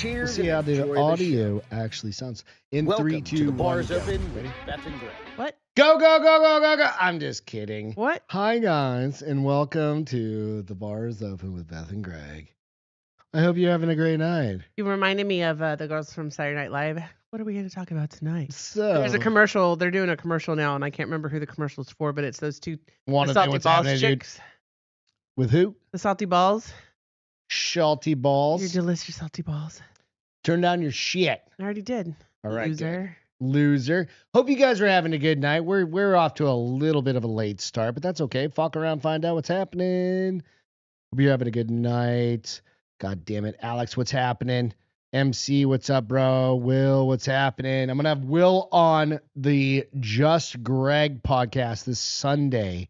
Cheers. See how the enjoy audio show. actually sounds. In Welcome 3, 2, to the 1, Bars go. Open Ready? with Beth and Greg. What? Go, go, go, go, go, go. I'm just kidding. What? Hi, guys, and welcome to the Bars Open with Beth and Greg. I hope you're having a great night. You reminded me of the girls from Saturday Night Live. What are we going to talk about tonight? So, There's a commercial. They're doing a commercial now, and I can't remember who the commercial's for, but it's those two want the to know salty what's balls happening, dude? chicks. With who? The salty balls. Salty balls. Your delicious salty balls. Turn down your shit. I already did. All right, Loser. Loser. Hope you guys are having a good night. We're off to a little bit of a late start, but that's okay. Fuck around, find out what's happening. Hope you're having a good night. God damn it. Alex, what's happening? MC, what's up, bro? Will, what's happening? I'm going to have Will on the Just Greg podcast this Sunday.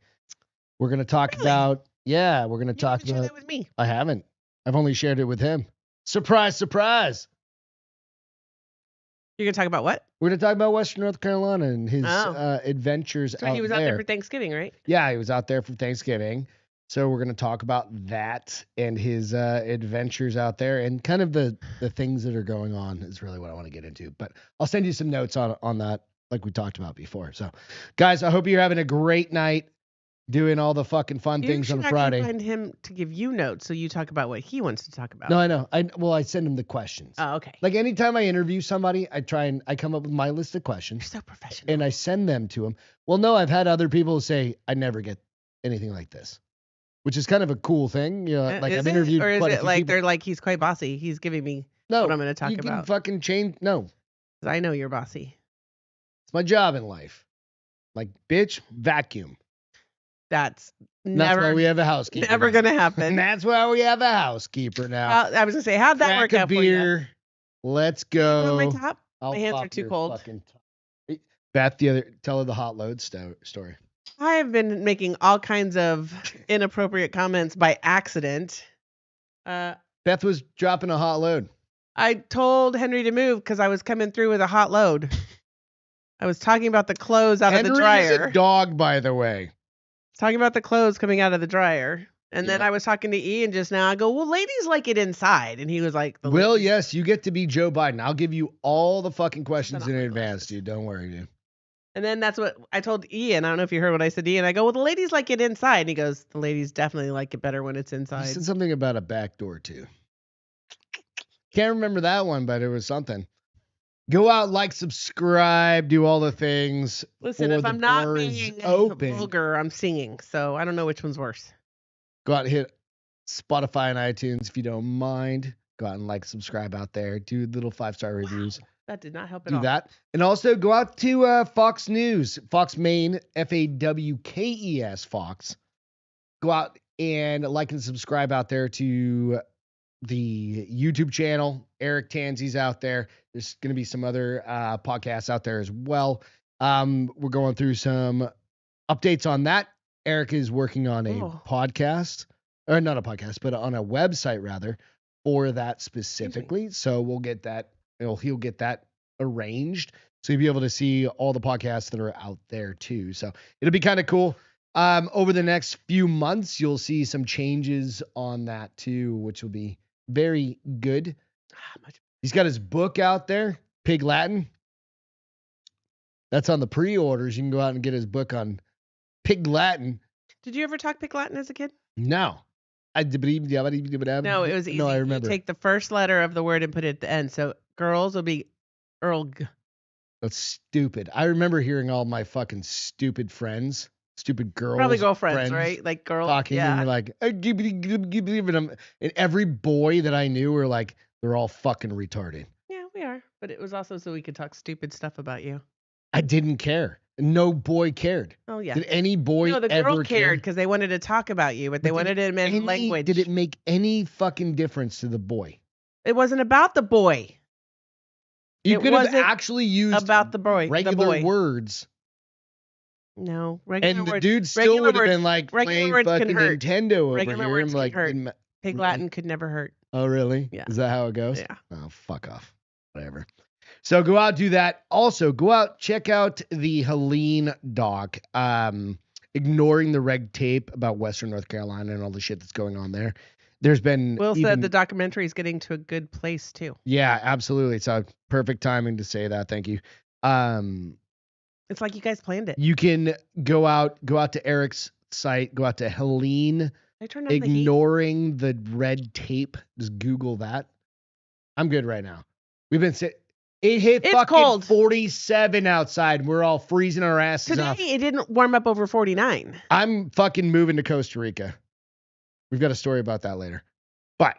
We're going to talk Really? about, we're going to You talk haven't shared about, that with me. I haven't. I've only shared it with him. Surprise, surprise. You're going to talk about what? We're going to talk about Western North Carolina and his Oh. adventures That's right. He was out there for Thanksgiving, right? Yeah, he was out there for Thanksgiving. So we're going to talk about that and his adventures out there and kind of the things that are going on is really what I want to get into. But I'll send you some notes on that like we talked about before. So, guys, I hope you're having a great night doing all the fucking fun things on a Friday. You should find him to give you notes so you talk about what he wants to talk about. No, I know. I send him the questions. Oh, okay. Like anytime I interview somebody, I come up with my list of questions. You're so professional. And I send them to him. Well, no, I've had other people say I never get anything like this, which is kind of a cool thing. You know, like is I've interviewed or is quite a it few like people. they're like he's quite bossy? He's giving me No, what I'm going to talk you can about. fucking change. No, 'Cause I know you're bossy. it's my job in life. Like, bitch, vacuum. That's And that's why never we have a housekeeper. never now. going to And happen. that's why we have a housekeeper now. I was going to say, how'd that Crack work a out for you? beer. Let's Put on my go. top. I'll My hands pop are too your cold. fucking top. Beth, tell her the hot load story. I have been making all kinds of inappropriate comments by accident. Beth was dropping a hot load. I told Henry to move because I was coming through with a hot load. I was talking about the clothes out of the Henry dryer. is a dog, by the way. Talking about the clothes coming out of the dryer. And then Yeah. I was talking to Ian just now. I go, well, ladies like it inside. And he was like, Will, ladies. yes, you get to be Joe Biden. I'll give you all the fucking questions on in my advance, glasses. dude. Don't worry, dude. And then that's what I told Ian. I don't know if you heard what I said to Ian. I go, well, the ladies like it inside. And he goes, the ladies definitely like it better when it's You inside. said something about a back door, too. Can't remember that one, but it was something. Go out, like, subscribe, do all the things. Listen, for if the I'm not Bars being Open. vulgar, I'm singing. So I don't know which one's worse. Go out and hit Spotify and iTunes if you don't mind. Go out and like, subscribe out there. Do little 5-star reviews. That did not help at Do all. that. And also go out to Fox News, Fox Maine, FAWKES, Fox. Go out and like and subscribe out there to the YouTube channel. Eric Tanzi's out there. There's going to be some other podcasts out there as well. We're going through some updates on that. Eric is working on a podcast, or not a podcast, but on a website rather, for that specifically. So we'll get that. He'll get that arranged. So you'll be able to see all the podcasts that are out there too. So it'll be kind of cool. Over the next few months, you'll see some changes on that too, which will be very good. He's got his book out there, Pig Latin. That's on the pre-orders. You can go out and get his book on Pig Latin. Did you ever talk Pig Latin as a kid? No. No, it was easy. No, I You remember. take the first letter of the word and put it at the end. So girls will be Earl. That's stupid. I remember hearing all my fucking stupid friends, stupid girls. Probably girlfriends, right? Like girls. Talking yeah. and you're like, and every boy that I knew were like, they're all fucking retarded. Yeah, we are. But it was also so we could talk stupid stuff about you. I didn't care. No boy cared. Oh, yeah. Did any boy No, the ever girl cared because they wanted to talk about you, but they wanted it in language. Did it make any fucking difference to the boy? It wasn't about the boy. You It could have wasn't actually used About the boy. regular the boy. words, No, regular and the words. dude still regular would have words- been like regular playing words can fucking hurt. Nintendo over Regular here. words I'm like, can hurt. didn't Pig Latin could never hurt. oh really? Yeah. Is that how it goes? Yeah. Oh, fuck off. Whatever. So go out, do that. Also, go out, check out the Helene doc. ignoring the red tape about Western North Carolina and all the shit that's going on there. There's been Will even said the documentary is getting to a good place too. yeah, absolutely. It's a perfect timing to say that. Thank you. It's like you guys planned it. You can go out to Eric's site, go out to Helene. I turned on the heat. Ignoring the red tape. Just Google that. I'm good right now. We've been it hit It's fucking cold. 47 outside. We're all freezing our asses Today off. it didn't warm up over 49. I'm fucking moving to Costa Rica. We've got a story about that later. But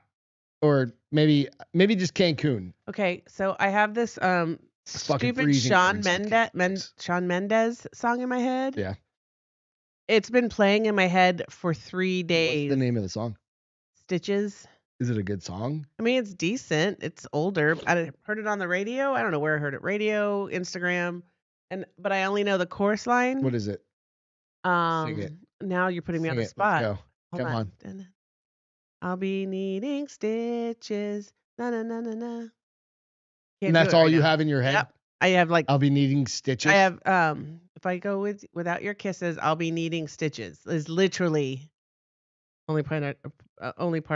or maybe just Cancun. Okay, so I have this fucking stupid freezing Shawn freezing. Mendes song in my head. Yeah. It's been playing in my head for 3 days. What's the name of the song? Stitches. Is it a good song? I mean, it's decent. It's older. I heard it on the radio. I don't know where I heard it. Radio, Instagram, but I only know the chorus line. What is it? Sing it. Now you're putting me on the Let's spot. go. Hold Come on. I'll be needing stitches. Na na na na na. Can't And do that's it all right you now. have in your head? Yep. I have like I'll be needing stitches. I have if I go without your kisses, I'll be needing stitches. Is literally only part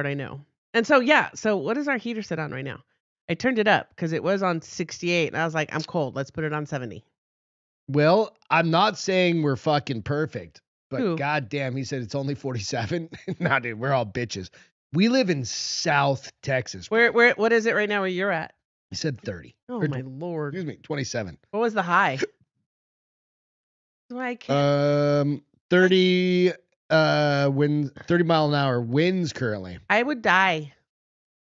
I know. And so yeah, so what is our heater set on right now? I turned it up because it was on 68 and I was like, I'm cold. Let's put it on 70. Well, I'm not saying we're fucking perfect, but Who? goddamn, he said it's only 47. Nah, dude, we're all bitches. We live in South Texas. Where what is it right now where you're at? He said 30. Oh Or, my lord. excuse me, 27. What was the high? Why I can't 30 wind 30 mile an hour winds currently. I would die.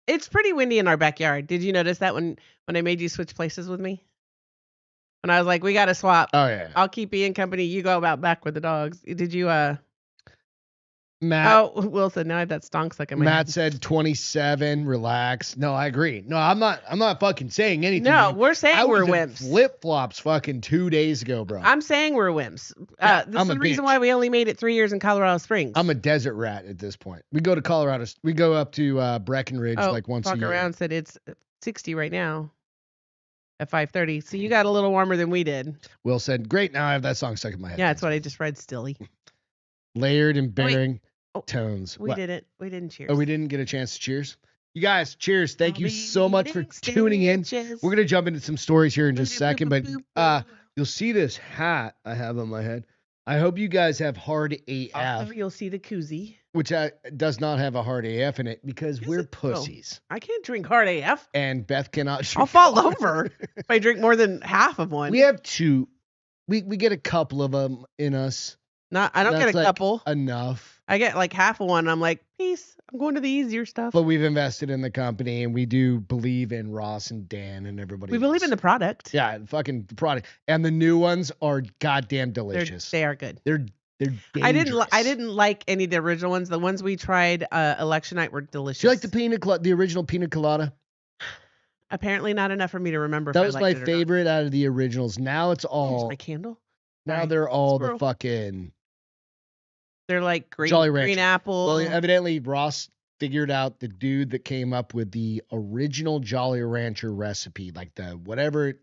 It's pretty windy in our backyard. Did you notice that when I made you switch places with me? When I was like, we got to swap. Oh yeah. I'll keep Ian company. You go out back with the dogs. Did you Matt Oh, Wilson, now I have that stonk suck in my Matt head. said 27, relax. No, I agree. No, I'm not fucking saying anything. No, we're saying I we're was in wimps. flip-flops fucking 2 days ago, bro. I'm saying we're wimps. Yeah, This I'm is a the reason bitch. why we only made it 3 years in Colorado Springs. I'm a desert rat at this point. We go to Colorado. We go up to Breckenridge like once a Walk year. around said it's 60 right now at 5:30. So you got a little warmer than we did. Will said, great, now I have that song stuck in my head. Yeah, that's what I just read, Stilly. Layered and bearing Oh, tones. We What? didn't. We didn't cheers. Oh, we didn't get a chance to cheers? You guys, cheers. Thank you so much for tuning in. We're going to jump into some stories here in just a second, but you'll see this hat I have on my head. I hope you guys have hard AF, Also, you'll see the koozie. which does not have a hard AF in it because Is we're it? pussies. I can't drink hard AF. And Beth cannot I'll drink fall hard. over if I drink more than half of one. We have two. We get a couple of them in us. I don't get That's a like couple. Enough. I get like half of one. And I'm like, peace. I'm going to the easier stuff. But we've invested in the company and we do believe in Ross and Dan and everybody. We believe in the product. Yeah, fucking product. And the new ones are goddamn delicious. They are good. They're dangerous. I didn't like any of the original ones. The ones we tried election night were delicious. Do you like the original pina colada? Apparently not enough for me to remember. That if was I my liked it or not. favorite out of the originals. Now it's Here's all. my candle. Now Sorry. they're all Squirrel. the fucking. They're like green, Jolly Rancher. green apple. Well, evidently Ross figured out the dude that came up with the original Jolly Rancher recipe, like the whatever it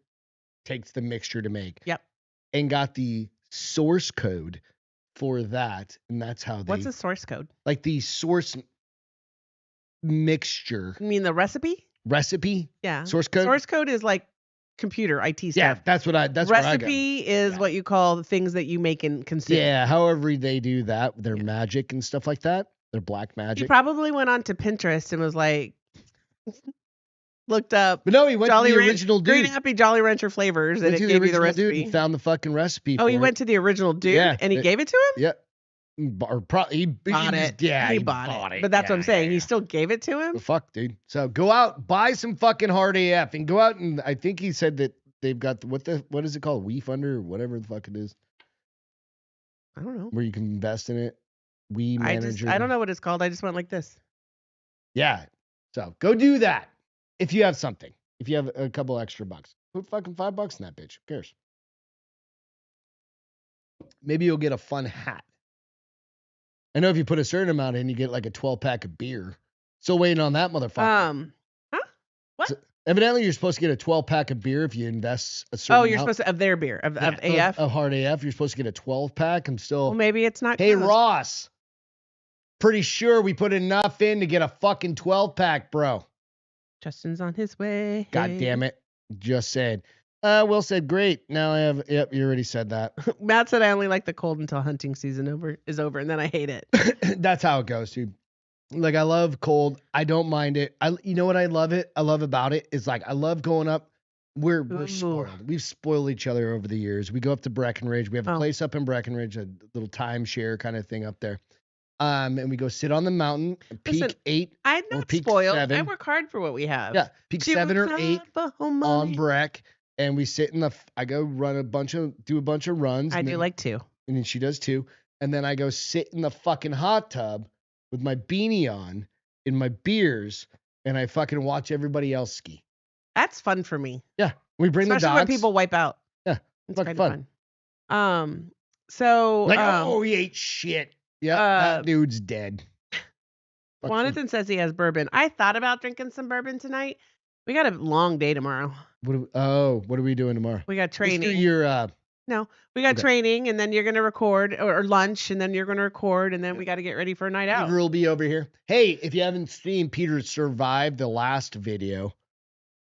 takes the mixture to make. Yep. And got the source code for that, and that's how they. What's the source code? Like the source mixture You mean the recipe? recipe? Yeah. Source code? Source code is like computer IT stuff. Yeah, that's where I got. Recipe is Yeah. what you call the things that you make and consume. Yeah, however they do that, their Yeah. magic and stuff like that. Their black He magic. probably went on to Pinterest and was like, looked up But no, he went Jolly to the Ran- original Green dude. Happy Jolly Rancher flavors, and Went it to gave you the original dude recipe. and found the fucking recipe. Oh, for he it. went to the original dude, Yeah, and he it- gave it to him. Yeah. He Bought just- it. Yeah, he bought it. But that's what I'm Yeah, saying. yeah, He yeah. still gave it to him. Well, fuck, dude. So go out, buy some fucking hard AF, and go out and I think he said that they've got what is it called, WeFunder or whatever the fuck it is, I don't know. where you can invest in it. I don't know what it's called. I just went like this. Yeah. So go do that if you have something. If you have a couple extra bucks, put fucking $5 in that bitch. Who cares? Maybe you'll get a fun hat. I know if you put a certain amount in, you get like a 12-pack of beer. Still waiting on that motherfucker. Huh? What? So- Evidently, you're supposed to get a 12-pack of beer if you invest a certain Oh, you're amount. supposed to of their beer of Yeah, AF. of hard AF. You're supposed to get a 12-pack. I'm still. Well, maybe it's not. Hey, closed. Ross. Pretty sure we put enough in to get a fucking 12-pack, bro. Justin's on his way. God damn it. Just said. Will said, great. Now I have. Yep, you already said that. Matt said I only like the cold until hunting season is over, and then I hate it. That's how it goes, dude. Like, I love cold. I don't mind it. You know what I love about it is like I love going up. We're spoiled. We've spoiled each other over the years. We go up to Breckenridge. We have a place up in Breckenridge, a little timeshare kind of thing up there. And we go sit on the mountain, peak 8 I'm or not peak spoiled. 7. I work hard for what we have. Yeah, peak 7 or 8 on Breck, and we sit in the. I go do a bunch of runs. I do like 2. And then she does 2, and then I go sit in the fucking hot tub with my beanie on, in my beers, and I fucking watch everybody else ski. That's fun for me. Yeah, we bring Especially the dogs. when people wipe out. Yeah, it's fucking kind of fun. So like, oh, he ate shit. Yeah, that dude's dead. Jonathan says he has bourbon. I thought about drinking some bourbon tonight. We got a long day tomorrow. What are we doing tomorrow? We got training. Let's do your No, we got training, and then you're gonna record or lunch, and then you're gonna record, and then we got to get ready for a night out. Peter will be over here. Hey, if you haven't seen Peter survive the last video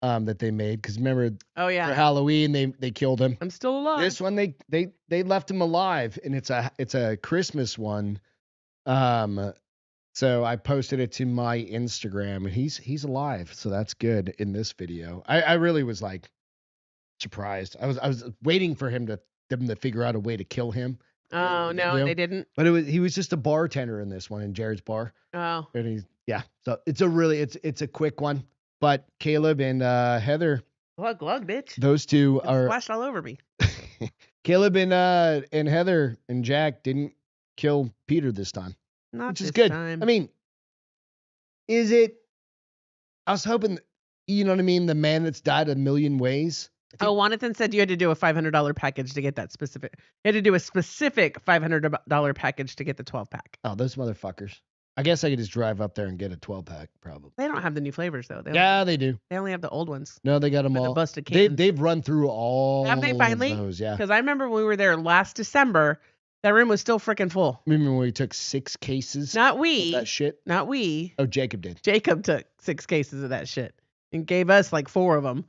that they made, because remember, for Halloween they killed him. I'm still alive. This one they left him alive, and it's a Christmas one. So I posted it to my Instagram, and he's alive, so that's good in this video. I really was like surprised. I was waiting for them to figure out a way to kill him. Oh no, they didn't. But he was just a bartender in this one in Jared's bar. Oh. And so it's a quick one. But Caleb and Heather, glug bitch. Those two are splashed all over me. Caleb and Heather and Jack didn't kill Peter this time. Which is good. Time. I mean, is it? I was hoping, you know what I mean? The man that's died a million ways. Jonathan said you had to do a $500 package to get that specific. You had to do a specific $500 package to get the 12-pack. Oh, those motherfuckers. I guess I could just drive up there and get a 12-pack, probably. They don't have the new flavors though. They do. They only have the old ones. No, they got them all. The busted cans. They've run through all. Have they finally? Of those, yeah. Because I remember when we were there last December, that room was still freaking full. Remember when we took 6 cases? Not we. Of that shit. Not we. Oh, Jacob did. Jacob took 6 cases of that shit and gave us like 4 of them.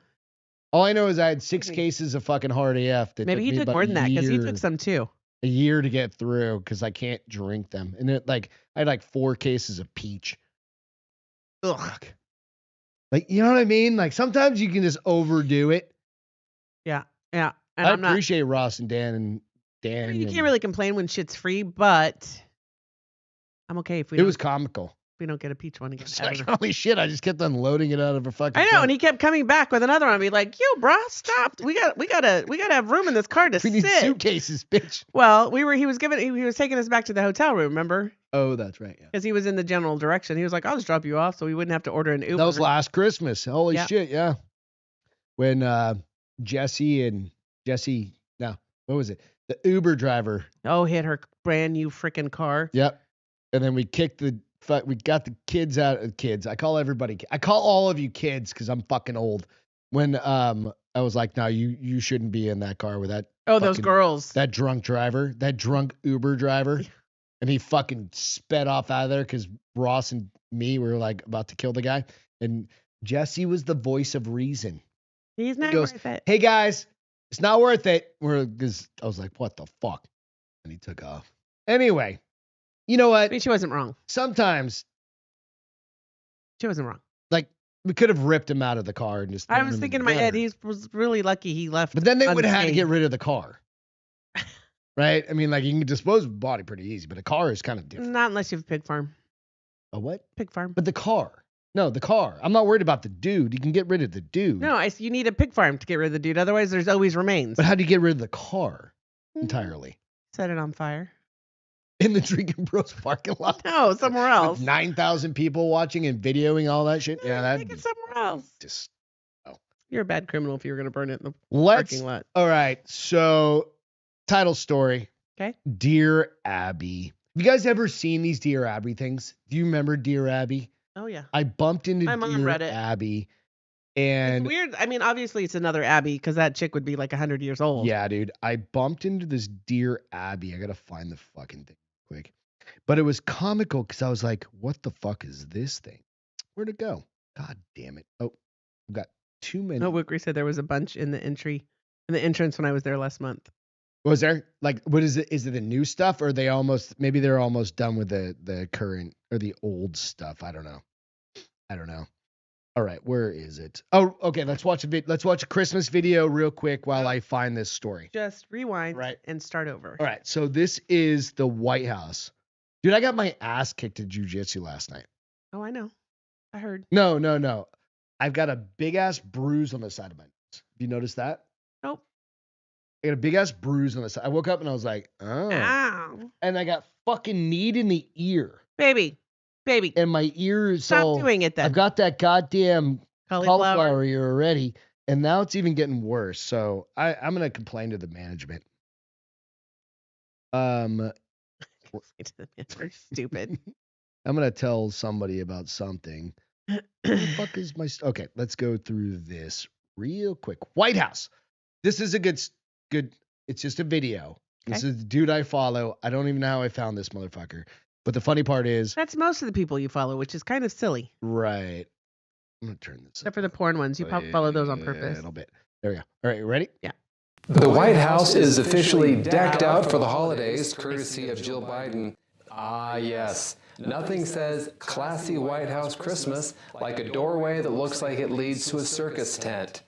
All I know is I had 6 cases of fucking hard AF. That Maybe he took more than that because he took some too. A year to get through because I can't drink them. And I had like 4 cases of peach. Ugh. Like, you know what I mean? Like sometimes you can just overdo it. Yeah. And I appreciate Ross and Dan. You can't really complain when shit's free, but I'm okay if we. It was comical. We don't get a peach one again. It's like, holy shit! I just kept unloading it out of a fucking. I know, and he kept coming back with another one. I'd be like, "Yo, bro, stop! We gotta have room in this car to sit." We need suitcases, bitch. Well, he was taking us back to the hotel room. Remember? Oh, that's right. Yeah. Because he was in the general direction. He was like, "I'll just drop you off, so we wouldn't have to order an Uber." That was last Christmas. Holy shit! Yeah. When Jesse, no, what was it? The Uber driver. Oh, hit her brand new freaking car. Yep. And then we got the kids out. Kids. I call all of you kids because I'm fucking old. When I was like, no, you shouldn't be in that car with that. Oh, those girls. That drunk Uber driver. And he fucking sped off out of there because Ross and me were like about to kill the guy. And Jesse was the voice of reason. He's not worth it. Hey guys, it's not worth it. Because I was like, what the fuck? And he took off. Anyway, you know what? I mean, she wasn't wrong. Sometimes. She wasn't wrong. Like, we could have ripped him out of the car and just. I was thinking in my head, he was really lucky he left. But then they would have had to get rid of the car. Right? I mean, like, you can dispose of the body pretty easy, but a car is kind of different. Not unless you have a pig farm. A what? Pig farm. But the car. No, the car. I'm not worried about the dude. You can get rid of the dude. No, you need a pig farm to get rid of the dude. Otherwise, there's always remains. But how do you get rid of the car entirely? Set it on fire. In the Drinking Bros parking lot? No, somewhere else. With 9,000 people watching and videoing all that shit? Yeah, take it somewhere else. Just, You're a bad criminal if you were going to burn it in the parking lot. All right, so title story. Okay. Dear Abby. Have you guys ever seen these Dear Abby things? Do you remember Dear Abby? Oh, yeah. I bumped into My mom Dear read it. Abby And It's weird. I mean, obviously it's another Abby because that chick would be like 100 years old. yeah, dude, I bumped into this Dear Abby. I gotta find the fucking thing quick. But it was comical because I was like, what the fuck is this thing? Where'd it go? God damn it. Oh, I've got too many. No, Wickery said there was a bunch in the entrance when I was there last month. Was there? Like, what is it? Is it the new stuff, or they're almost done with the current or the old stuff? I don't know. All right, where is it? Oh, okay. Let's watch a Christmas video real quick while I find this story. Just rewind and start over. All right, so this is the White House. Dude, I got my ass kicked at jiu-jitsu last night. Oh, I know. I heard. No. I've got a big ass bruise on the side of my nose. Have you noticed that? Nope. I got a big ass bruise on the side. I woke up and I was like, oh. Ow. And I got fucking kneed in the ear. Baby. And my ear is Stop doing it then. I've got that goddamn cauliflower ear already. And now it's even getting worse. So I'm going to complain to the management. Stupid. I'm going to tell somebody about something. What the fuck is my... Okay, let's go through this real quick. White House. This is a good... It's just a video. Okay. This is the dude I follow. I don't even know how I found this motherfucker. But the funny part is... That's most of the people you follow, which is kind of silly. Right. I'm going to turn this Except for the porn ones. You follow those on purpose. A little bit. There we go. All right, you ready? Yeah. The White House is officially decked out for the holidays, courtesy of Jill Biden. Ah, yes. Nothing says classy White House Christmas like a doorway that looks like it leads to a circus tent.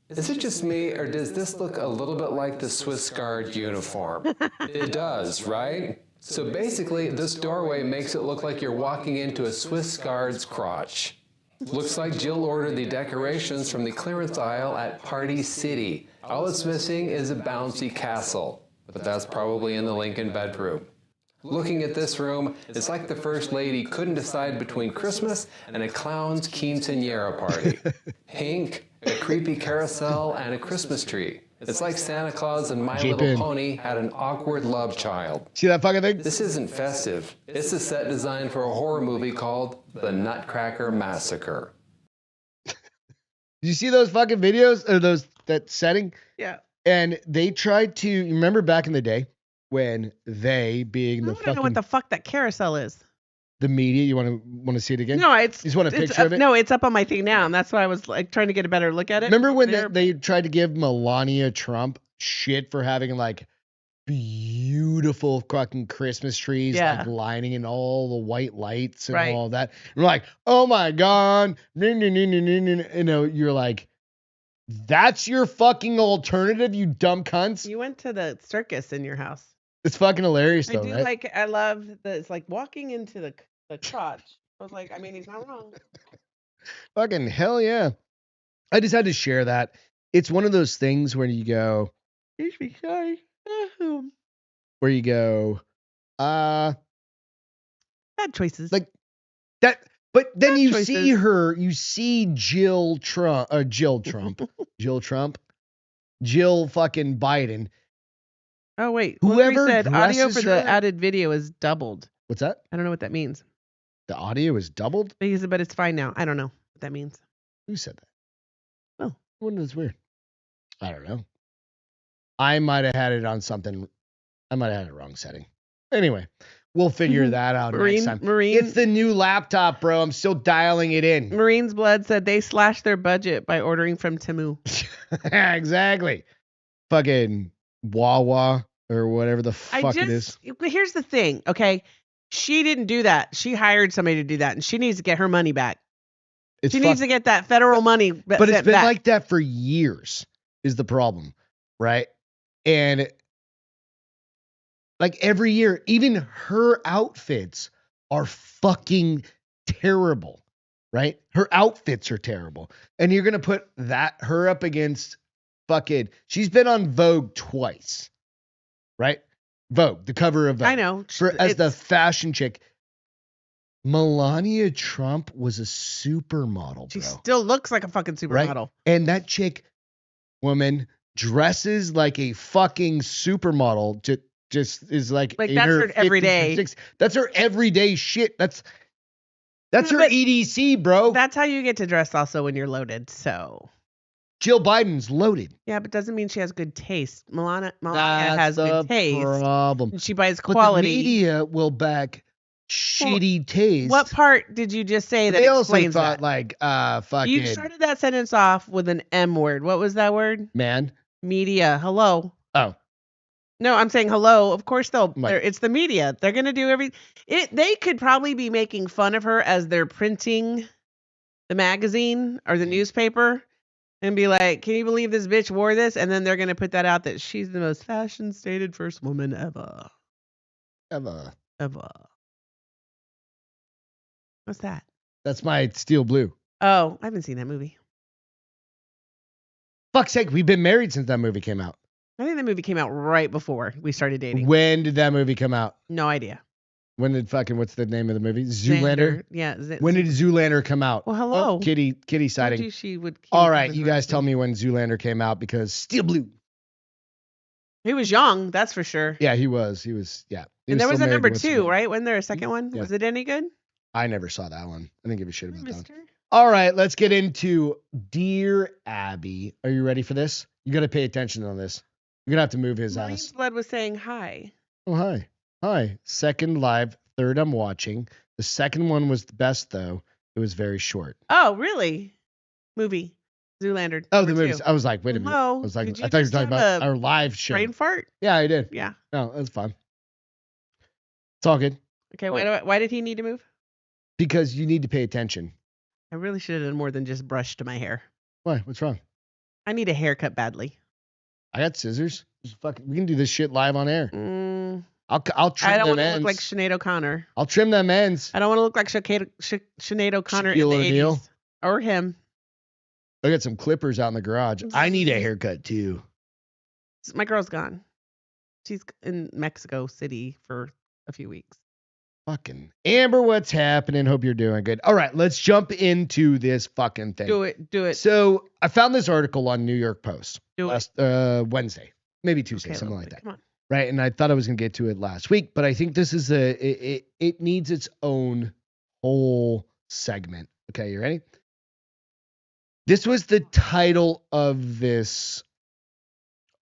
Is it just me, or does this look a little bit like the Swiss Guard uniform? It does, right? So basically, this doorway makes it look like you're walking into a Swiss Guard's crotch. Looks like Jill ordered the decorations from the clearance aisle at Party City. All it's missing is a bouncy castle, but that's probably in the Lincoln bedroom. Looking at this room, it's like the First Lady couldn't decide between Christmas and a clown's quinceañera party. Pink, a creepy carousel, and a Christmas tree. It's like Santa Claus and My Little Pony had an awkward love child. See that fucking thing? This isn't festive. It's a set designed for a horror movie called The Nutcracker Massacre. Did you see those fucking videos or that setting? Yeah. And they tried to remember back in the day when they being the fucking... I don't know what the fuck that carousel is. The media. You want to see it again? No, you just want a picture of it? No, it's up on my thing now, and that's why I was like trying to get a better look at it. Remember when they tried to give Melania Trump shit for having like beautiful fucking Christmas trees, like lining in all the white lights and all that? And we're like, oh my god, you know, you're like, that's your fucking alternative, you dumb cunts. You went to the circus in your house. It's fucking hilarious though, right? I love that it's like walking into the crotch. I was like, I mean, he's not wrong. Fucking hell yeah. I just had to share that. It's one of those things where you go, excuse me, sorry. Where you go, bad choices. Like that, but then bad you choices. You see Jill Trump, Jill fucking Biden. Oh, wait. Whoever said audio for the added video is doubled. What's that? I don't know what that means. The audio is doubled? But it's fine now. I don't know what that means. Who said that? Oh. Wouldn't it's weird? I don't know. I might have had it on something. I might have had it wrong setting. Anyway, we'll figure that out next time. It's the new laptop, bro. I'm still dialing it in. Marine's Blood said they slashed their budget by ordering from Temu. Exactly. Fucking Wawa or whatever the fuck it is. Here's the thing, okay? She didn't do that. She hired somebody to do that, and she needs to get her money back. She needs to get that federal money back. But it's been like that for years is the problem, right? And like every year, even her outfits are fucking terrible, right? Her outfits are terrible. And you're going to put her up against fucking, she's been on Vogue twice, right? Vogue, the cover of Vogue. I know. As the fashion chick. Melania Trump was a supermodel, bro. She still looks like a fucking supermodel. Right? And that woman, dresses like a fucking supermodel. Just is like that's her everyday. That's her everyday shit. That's her But EDC, bro. that's how you get to dress also when you're loaded. So Jill Biden's loaded. yeah, but doesn't mean she has good taste. Melania That's has the good taste. problem. And she buys But quality. the media will back shitty taste. What part did you just say that they also explains thought that? like fucking You started that sentence off with an M word. What was that word? man. Media. Hello. Oh, No, I'm saying hello. Of course Like- it's the media. They're gonna do they could probably be making fun of her as they're printing the magazine or the newspaper and be like, can you believe this bitch wore this? And then they're gonna put that out that she's the most fashion stated first woman ever. Ever. What's that? That's my Steel Blue. Oh, I haven't seen that movie. Fuck's sake, we've been married since that movie came out. I think the movie came out right before we started dating. When did that movie come out? No idea. When did what's the name of the movie? Zoolander? Xander. Yeah. When did Zoolander come out? Well, hello. Oh, kitty Told sighting. you she would kill All right, the you guys person. tell me when Zoolander came out because Steel Blue. He was young, that's for sure. Yeah, he was. Yeah. He And there was still a married number to what's her 2, name. right? Wasn't there a second one? Yeah. Was it any good? I never saw that one. I didn't give a shit about that one. Mister? All right, let's get into Dear Abby. Are you ready for this? You got to pay attention on this. You're going to have to move his Marines ass. Blood was saying hi. Oh, hi. Hi. Second live, third I'm watching. The second one was the best, though. It was very short. Oh, really? Movie. Zoolander. Oh, number the movies. 2. I was like, wait a minute. Hello? I was like, Did you I thought you were just talking have about a our live show. Brain fart? Yeah, I did. Yeah. No, that's fine. It's all good. Okay, why did he need to move? Because you need to pay attention. I really should have done more than just brushed my hair. Why? What's wrong? I need a haircut badly. I got scissors. We can do this shit live on air. I'll I trim don't them want to ends. look like Sinead O'Connor. I'll trim them ends. I don't want to look like Sinead O'Connor Shaquille in the O'Neal. 80s. Or him. I got some clippers out in the garage. I need a haircut too. My girl's gone. She's in Mexico City for a few weeks. Fucking Amber, what's happening? Hope you're doing good. All right, let's jump into this fucking thing. Do it. So I found this article on New York Post Do it. last Wednesday, maybe Tuesday, Okay, something lovely. like that. Come on. Right, and I thought I was gonna get to it last week, but I think this is it needs its own whole segment. Okay, you ready? This was the title of this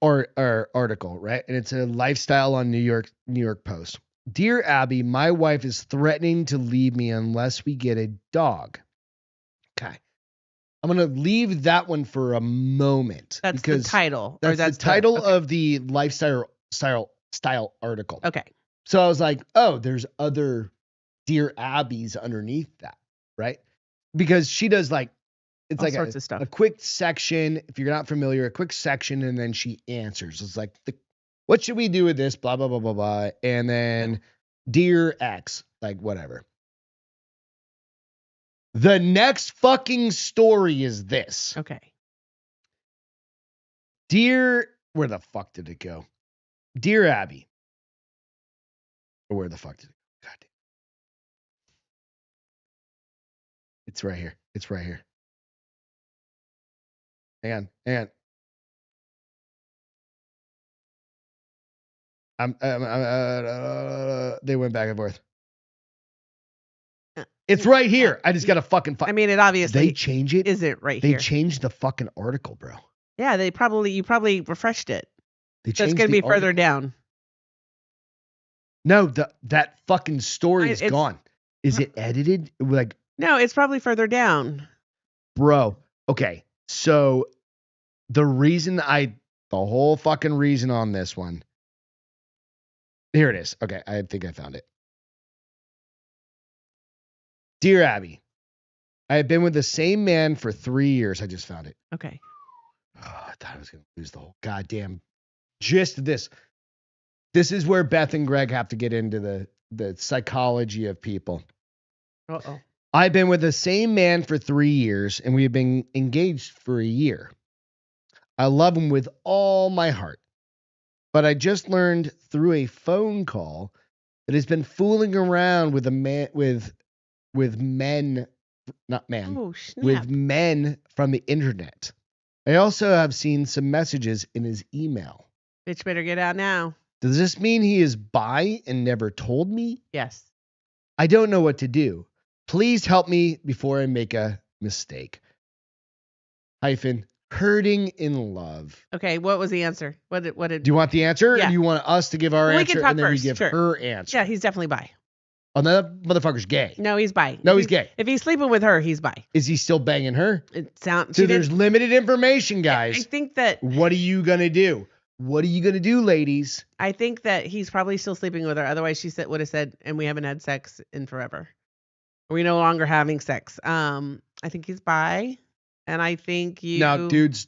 article, right? And it's a lifestyle on New York Post. Dear Abby, my wife is threatening to leave me unless we get a dog. Okay. I'm going to leave that one for a moment. That's because the title. That's the title okay. of the lifestyle article. Okay. So I was like, oh, there's other Dear Abby's underneath that, right? Because she does like, it's All like sorts of stuff. a quick section. If you're not familiar, a quick section, and then she answers. It's like, what should we do with this? Blah, blah, blah, blah, blah. And then Dear X, like whatever. The next fucking story is this. Okay. Dear, where the fuck did it go? Dear Abby. Or where the fuck did it go? God damn. It's right here. It's right here. Hang on. They went back and forth. It's right here. I just gotta fucking. I mean, it obviously They change it. isn't right They here. changed the fucking article, bro. Yeah, you probably refreshed it. They So it's changed gonna the be further article. down. No, that fucking story is It's- gone. Is it edited? Like, No, it's probably further down. bro. Okay, so the whole fucking reason on this one. Here it is. Okay, I think I found it. Dear Abby, I have been with the same man for 3 years. I just found it. Okay. Oh, I thought I was going to lose the whole goddamn gist of this. This is where Beth and Greg have to get into the psychology of people. Uh-oh. I've been with the same man for 3 years, and we have been engaged for a year. I love him with all my heart. But I just learned through a phone call that he's been fooling around with a man with men, not men, Oh, snap. with men from the internet. I also have seen some messages in his email. Bitch better get out now. Does this mean he is bi and never told me? Yes. I don't know what to do. Please help me before I make a mistake. Hurting in love. Okay, what was the answer? What did Do you want the answer, Yeah. or do you want us to give our Well, we answer can talk and then first, you give sure. her answer? Yeah, he's definitely bi. Oh, that motherfucker's gay. No, he's bi. No, he's gay. If he's sleeping with her, he's bi. Is he still banging her? It sounds. So there's limited information, guys. I think that What are you gonna do? What are you gonna do, ladies? I think that he's probably still sleeping with her. Otherwise, she would have said, "And we haven't had sex in forever. We're no longer having sex." I think he's bi, and I think you. No, dude's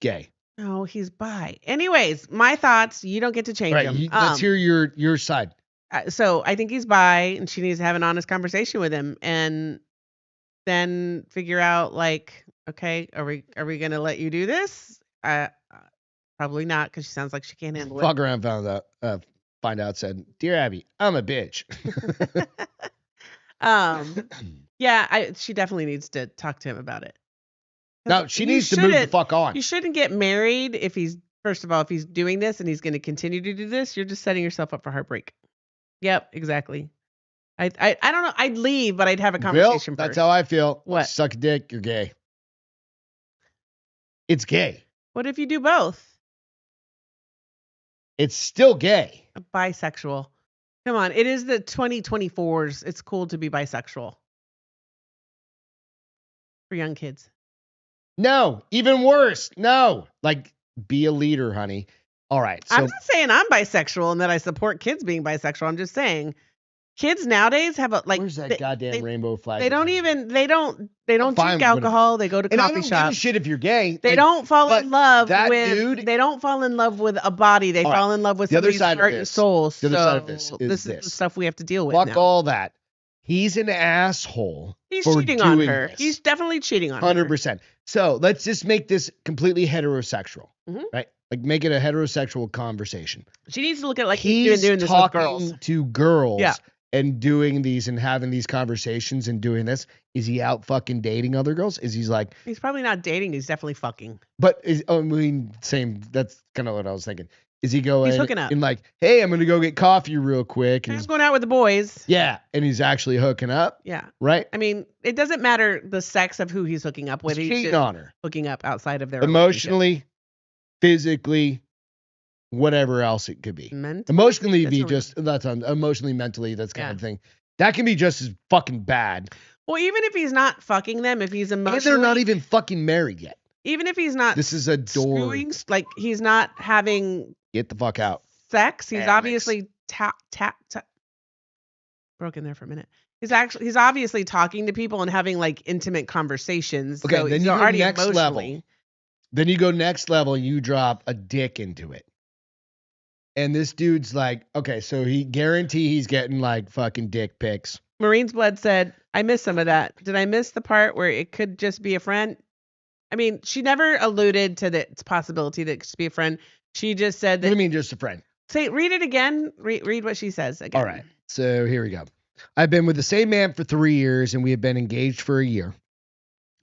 gay. No, he's bi. Anyways, my thoughts. You don't get to change Right. them. Let's hear your side. So I think he's bi, and she needs to have an honest conversation with him, and then figure out like, okay, are we gonna let you do this? Probably not, because she sounds like she can't handle it. Fuck around, find out. Said, "Dear Abby, I'm a bitch." Yeah, she definitely needs to talk to him about it. No, she needs to move the fuck on. You shouldn't get married if he's doing this and he's going to continue to do this. You're just setting yourself up for heartbreak. Yep, exactly. I don't know. I'd leave, but I'd have a conversation Bill, first. that's how I feel. What? Suck a dick, you're gay. It's gay. What if you do both? It's still gay. Bisexual. Come on, it is the 2024s. It's cool to be bisexual for young kids. No, even worse. No, like be a leader, honey. All right. So I'm not saying I'm bisexual and that I support kids being bisexual. I'm just saying kids nowadays have a where's that goddamn rainbow flag? They don't fine drink alcohol. They go to and I coffee don't give a shops. shit if you're gay. They Like, don't fall but in love that with dude- They don't fall in love with a body. They All fall in love with The other somebody's side of heart and this- soul. the other So side of this is is this. the stuff we have to deal with Fuck now. all that. He's an asshole. He's for cheating on doing her. this. He's definitely cheating on her. 100%. So let's just make this completely heterosexual, Mhm. right? Like make it a heterosexual conversation. She needs to look at it like He's he's doing this with talking girls. to girls Yeah. and doing these and having these conversations and doing this. Is he out fucking dating other girls? Is he's like, He's probably not dating. He's definitely fucking. but is, I mean, same. That's kind of what I was thinking. Is he going hooking up. and like, hey, I'm going to go get coffee real quick. And He's going out with the boys. yeah. And he's actually hooking up, Yeah. right? I mean, it doesn't matter the sex of who he's hooking up with. He's He's cheating just on her. hooking up outside of their relationship. Emotionally, physically, whatever else it could be. Mentally? Emotionally That's be not- just that's on emotionally, mentally, that's kind Yeah. of thing. That can be just as fucking bad. Well, even if he's not fucking them, if he's And emotionally, they're not even fucking married yet. even if he's not This is a door. screwing, like he's not having Get the fuck out. sex, he's Alex. obviously broken there for a minute. He's obviously talking to people and having like intimate conversations. Okay, so then he's you go already next level. emotionally. Then you go next level and you drop a dick into it. And this dude's like, okay, so he guarantee he's getting like fucking dick pics. Marine's Blood said, I missed some of that. Did I miss the part where it could just be a friend? I mean, she never alluded to the possibility that it could be a friend. She just said What do that. you mean just a friend? Read it again. Read what she says again. All right. So here we go. I've been with the same man for 3 years and we have been engaged for a year.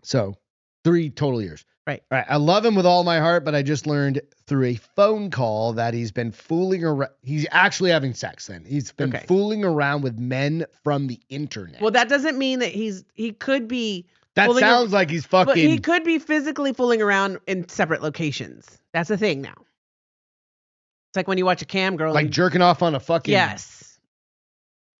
So 3 total years. Right. All right. I love him with all my heart, but I just learned through a phone call that he's been fooling around. He's actually having sex then. He's been Okay. fooling around with men from the internet. Well, that doesn't mean that he could be. that fooling sounds like he's fucking. But he could be physically fooling around in separate locations. That's a thing now. It's like when you watch a cam girl. like and- jerking off on a fucking. yes.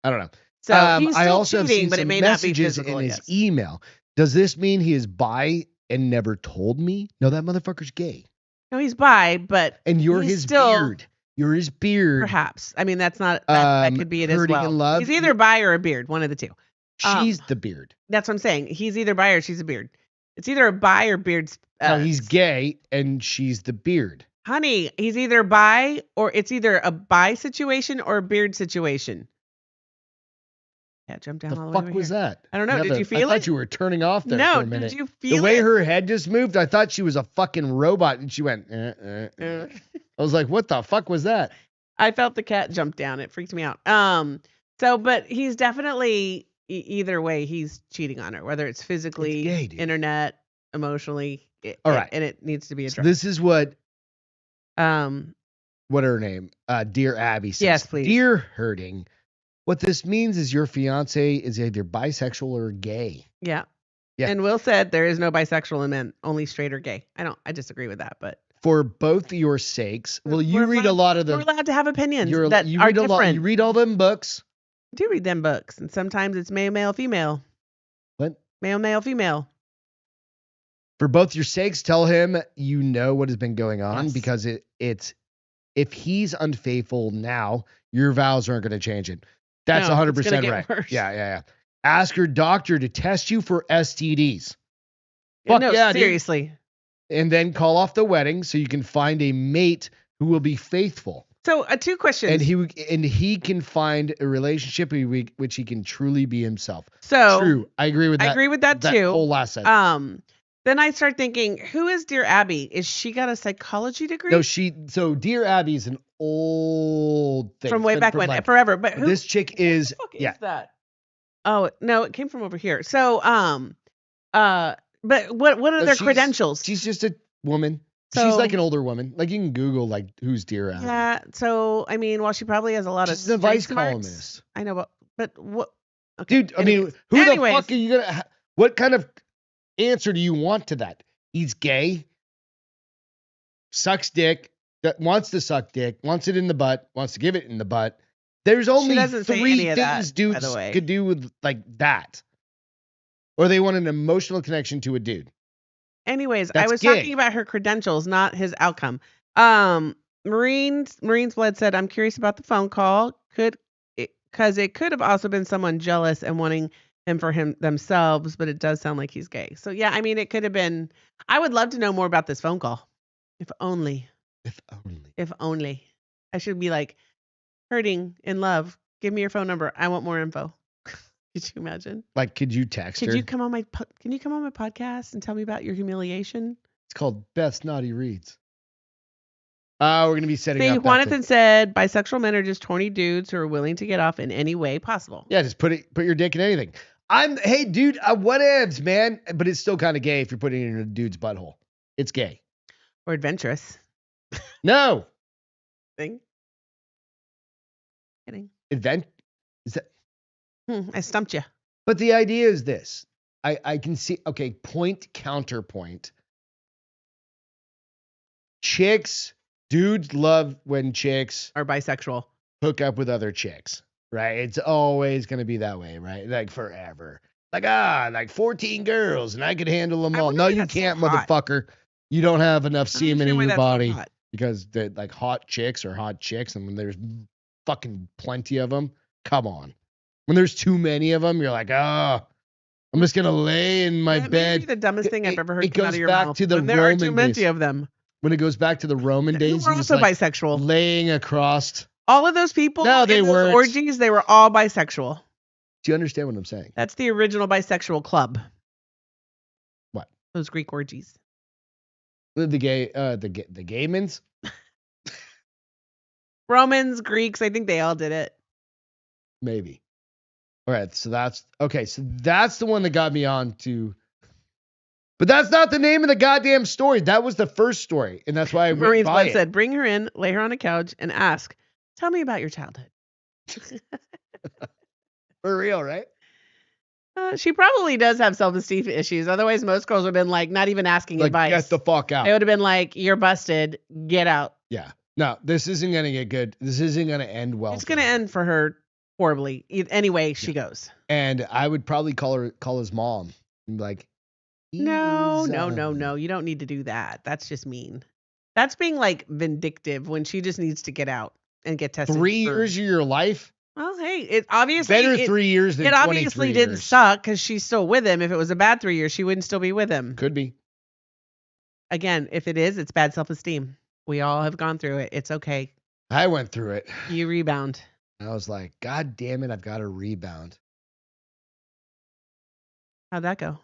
I don't know. So he's I still also have cheating, seen but it some may not be messages physical. in his Yes. email. Does this mean he is bi and never told me? No, that motherfucker's gay. No, he's bi, but And you're he's his still- beard. You're his beard. perhaps. I mean, that's not. That could be it as hurting well. in love. He's either bi or a beard, one of the two. She's the beard. That's what I'm saying. He's either bi or she's a beard. It's either a bi or beard. No, he's gay and she's the beard. Honey, he's either bi or it's either a bi situation or a beard situation. Yeah, jump down The all the way fuck over was here. that? I don't know. Did you feel I thought it? you were turning off there No, for a minute. did you feel The way it? her head just moved, I thought she was a fucking robot and she went, I was like, what the fuck was that? I felt the cat jump down. It freaked me out. But he's definitely either way, he's cheating on her, whether it's physically, It's gay, dude. internet, emotionally. All right. And it needs to be So addressed. this is what Um, her name? Dear Abby says. Yes, please. Dear Hurting, What this means is your fiance is either bisexual or gay. Yeah. Yeah. And Will said there is no bisexual in men, only straight or gay. I disagree with that, but For both your sakes. Well, you we're read a allowed- lot of we're the. allowed to have opinions You that are read a lot. different. You read all them books. I do read them books, and sometimes it's male, female. What? Male, female. For both your sakes, tell him you know what has been going on Yes. because it's if he's unfaithful now, your vows aren't going to change it. That's No, 100% it's gonna get right. worse. Yeah. Ask your doctor to test you for STDs. Fuck no, yeah, dude. seriously. And then call off the wedding so you can find a mate who will be faithful. So, 2 questions. And he can find a relationship which he can truly be himself. So True. I agree with that. I agree with that that too. whole last sentence. Then I start thinking, who is Dear Abby? Is she got a psychology degree? No, so Dear Abby is an old thing. from It's way been back from, when, like, forever. But who this chick is the fuck yeah. is that? Oh no, it came from over here. So but what are No, their she's- credentials? She's just a woman. She's So- like an older woman. Like you can Google like who's Dear Abby. Yeah. So I mean, well, she probably has a lot She's of an advice street smarts. columnist. I know, but what? Okay, Dude, I mean, anyways. who the Anyways. fuck are you gonna? What kind of answer do you want to that? He's gay, sucks dick, that wants to suck dick, wants it in the butt, wants to give it in the butt. There's only doesn't say 3 any of that, things by dudes the way. could do with like that, or they want an emotional connection to a dude. Anyways, I That's was gay. talking about her credentials, not his outcome. Marines Blood said, I'm curious about the phone call. Because it could have also been someone jealous and wanting him for themselves, but it does sound like he's gay. So yeah, I mean, it could have been. I would love to know more about this phone call. If only. If only. If only. I should be like, hurting in love. Give me your phone number. I want more info. Could you imagine? Like, could you text Could her? you come on Can you come on my podcast and tell me about your humiliation? It's called Beth's Naughty Reads. We're gonna be setting See, up. that thing. Jonathan said bisexual men are just horny dudes who are willing to get off in any way possible. Yeah, just put your dick in anything. Hey, dude, whatevs, man. But it's still kind of gay if you're putting it in a dude's butthole. It's gay. Or adventurous. No. Thing. Kidding. Is that? I stumped you. But the idea is this. I can see. Okay, point counterpoint. Dudes love when chicks Or bisexual. hook up with other chicks, right? It's always gonna be that way, right? Like forever. Like 14 girls and I could handle them I all. wonder No, why you that's so can't, hot. motherfucker. You don't have enough I don't semen in understand why your that's so body hot. because they're like hot chicks, and when there's fucking plenty of them, come on. When there's too many of them, you're like, I'm just gonna lay in my That may bed. be the dumbest thing I've ever heard It come out goes of your back mouth. to the when there are too Roman many days. of them. When it goes back to the Roman Who days, were he was also like bisexual. laying across. All of those people No, they in those weren't. orgies, they were all bisexual. Do you understand what I'm saying? That's the original bisexual club. What? Those Greek orgies. The gaymans? Romans, Greeks, I think they all did it. Maybe. All right, so that's the one that got me on to. But that's not the name of the goddamn story. That was the first story, and that's why I went Marines by Blood it. said, bring her in, lay her on a couch, and ask, tell me about your childhood. For real, right? She probably does have self-esteem issues. Otherwise, most girls would have been like, not even asking Like, advice. get the fuck out. They would have been like, you're busted. Get out. Yeah. No, this isn't gonna get good. This isn't gonna end well. It's for going to him. end for her horribly. Anyway, she goes. And I would probably call his mom and be like, No. "He's, You don't need to do that. That's just mean. That's being like vindictive when she just needs to get out and get tested. 3 years of your life? Well, hey, it obviously Better 3 years than it 23 obviously didn't years. suck because she's still with him. If it was a bad 3 years, she wouldn't still be with him. Could be. Again, if it is, it's bad self-esteem. We all have gone through it. It's okay. I went through it. You rebound. I was like, God damn it, I've got to rebound. How'd that go?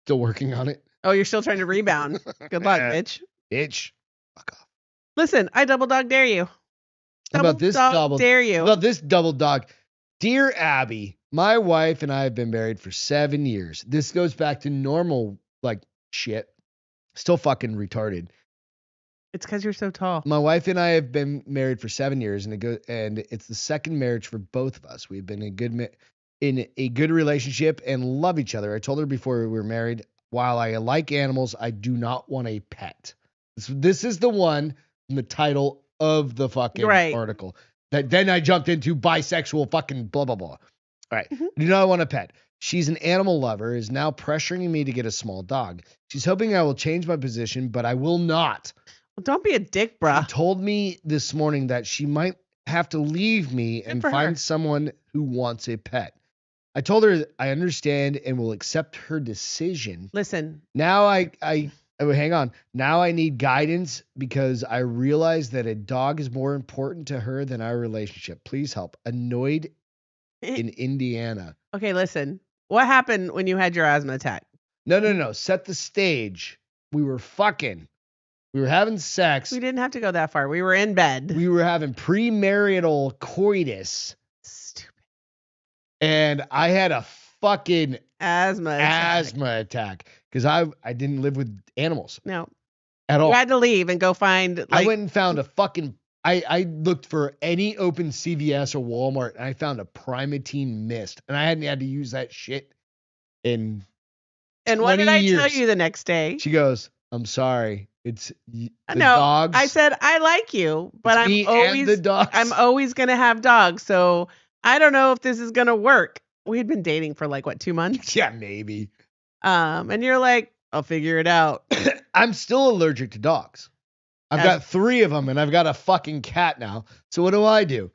Still working on it. Oh, you're still trying to rebound. Good luck, bitch. Bitch. Fuck off. Listen, I double dog dare you. How about this double dare you? How about this double dog? Dear Abby, my wife and I have been married for 7 years. This goes back to normal like shit. Still fucking retarded. It's because you're so tall. My wife and I have been married for 7 years, and it's the second marriage for both of us. We've been in a good relationship and love each other. I told her before we were married, while I like animals, I do not want a pet. This is the one from the title of the fucking Right. article. Then I jumped into bisexual fucking blah, blah, blah. All right. Mhm. I do not want a pet. She's an animal lover, is now pressuring me to get a small dog. She's hoping I will change my position, but I will not. Well, don't be a dick, She bruh. told me this morning that she might have to leave me and for find her. someone who wants a pet. I told her I understand and will accept her decision. Listen, Now hang on. Now I need guidance because I realize that a dog is more important to her than our relationship. Please help. Annoyed in Indiana. okay, listen. What happened when you had your asthma attack? No. Set the stage. We were fucking. We were having sex. We didn't have to go that far. We were in bed. We were having premarital coitus. Stupid And I had a fucking asthma attack because I didn't live with animals No, at all. you had to leave and go find. I went and found a fucking. I looked for any open CVS or Walmart and I found a Primatene Mist and I hadn't had to use that shit in. And what did I 20 tell years. you the next day? She goes, "I'm sorry. It's the No, dogs." I said I like you, but It's me and the dogs. I'm always gonna have dogs. So I don't know if this is gonna work. We had been dating for like what 2 months. Yeah, maybe. And you're like, I'll figure it out. I'm still allergic to dogs. I've got 3 of them and I've got a fucking cat now. So what do?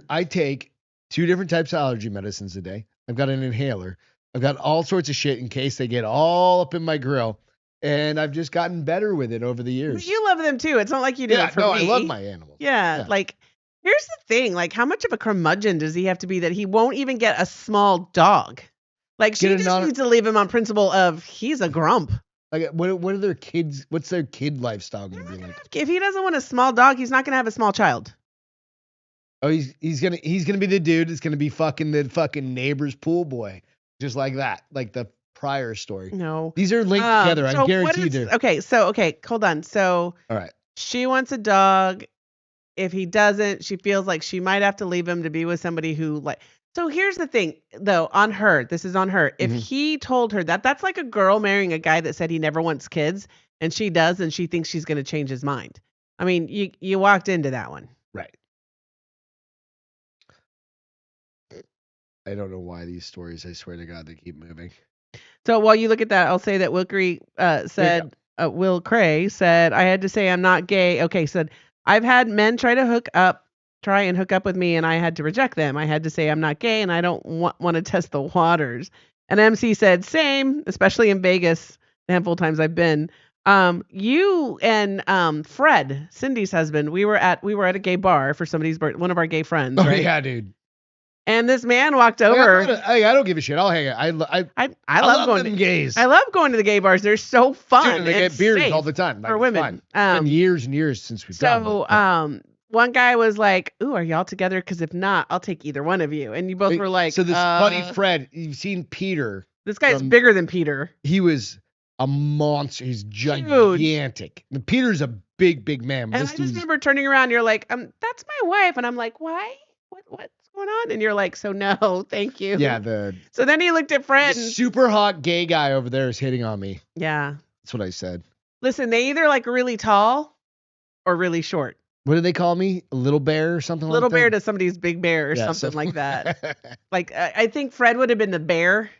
I take 2 different types of allergy medicines a day. I've got an inhaler. I've got all sorts of shit in case they get all up in my grill. And I've just gotten better with it over the years. But you love them too. It's not like you did it for me. I love my animals. Yeah, like here's the thing. Like, how much of a curmudgeon does he have to be that he won't even get a small dog? Like, she just needs to leave him on principle of he's a grump. Like, what are their kids? What's their kid lifestyle gonna be like? If he doesn't want a small dog, he's not gonna have a small child. Oh, he's gonna be the dude that's gonna be fucking the fucking neighbor's pool boy, just like that, like the prior story. No, These are linked together. I guarantee you. Okay, hold on. So, all right, she wants a dog. If he doesn't, she feels like she might have to leave him to be with somebody who like. So here's the thing, though, on her. This is on her. If he told her that, that's like a girl marrying a guy that said he never wants kids, and she does, and she thinks she's going to change his mind. I mean, you walked into that one. right. I don't know why these stories. I swear to God, they keep moving. So while you look at that, I'll say that Will Cray said, I had to say I'm not gay. Okay, said I've had men try and hook up with me, and I had to reject them. I had to say I'm not gay, and I don't want to test the waters. And MC said, same, especially in Vegas, the handful of times I've been. You and Fred, Cindy's husband, we were at a gay bar for somebody's birthday, one of our gay friends. Oh right? yeah, dude. And this man walked over. I don't give a shit. I'll hang out. I love going them to gays. I love going to the gay bars. They're so fun. Dude, they get beers all the time. for women. Fun. It's been years and years since we've done. So one guy was like, "Ooh, are y'all together? Because if not, I'll take either one of you." And you both were like, "So this buddy Fred, you've seen Peter? This guy's bigger than Peter. He was a monster. He's gigantic. Huge. Peter's a big man. And I just remember turning around. And you're like, that's my wife," and I'm like, "Why? What's going on?" And you're like, "So no, thank you." Yeah. So then he looked at Fred. And, super hot gay guy over there is hitting on me. Yeah. That's what I said. Listen, they either like really tall or really short. What do they call me? A little bear or something like that? Little bear to somebody's big bear or something like that. Like, I think Fred would have been the bear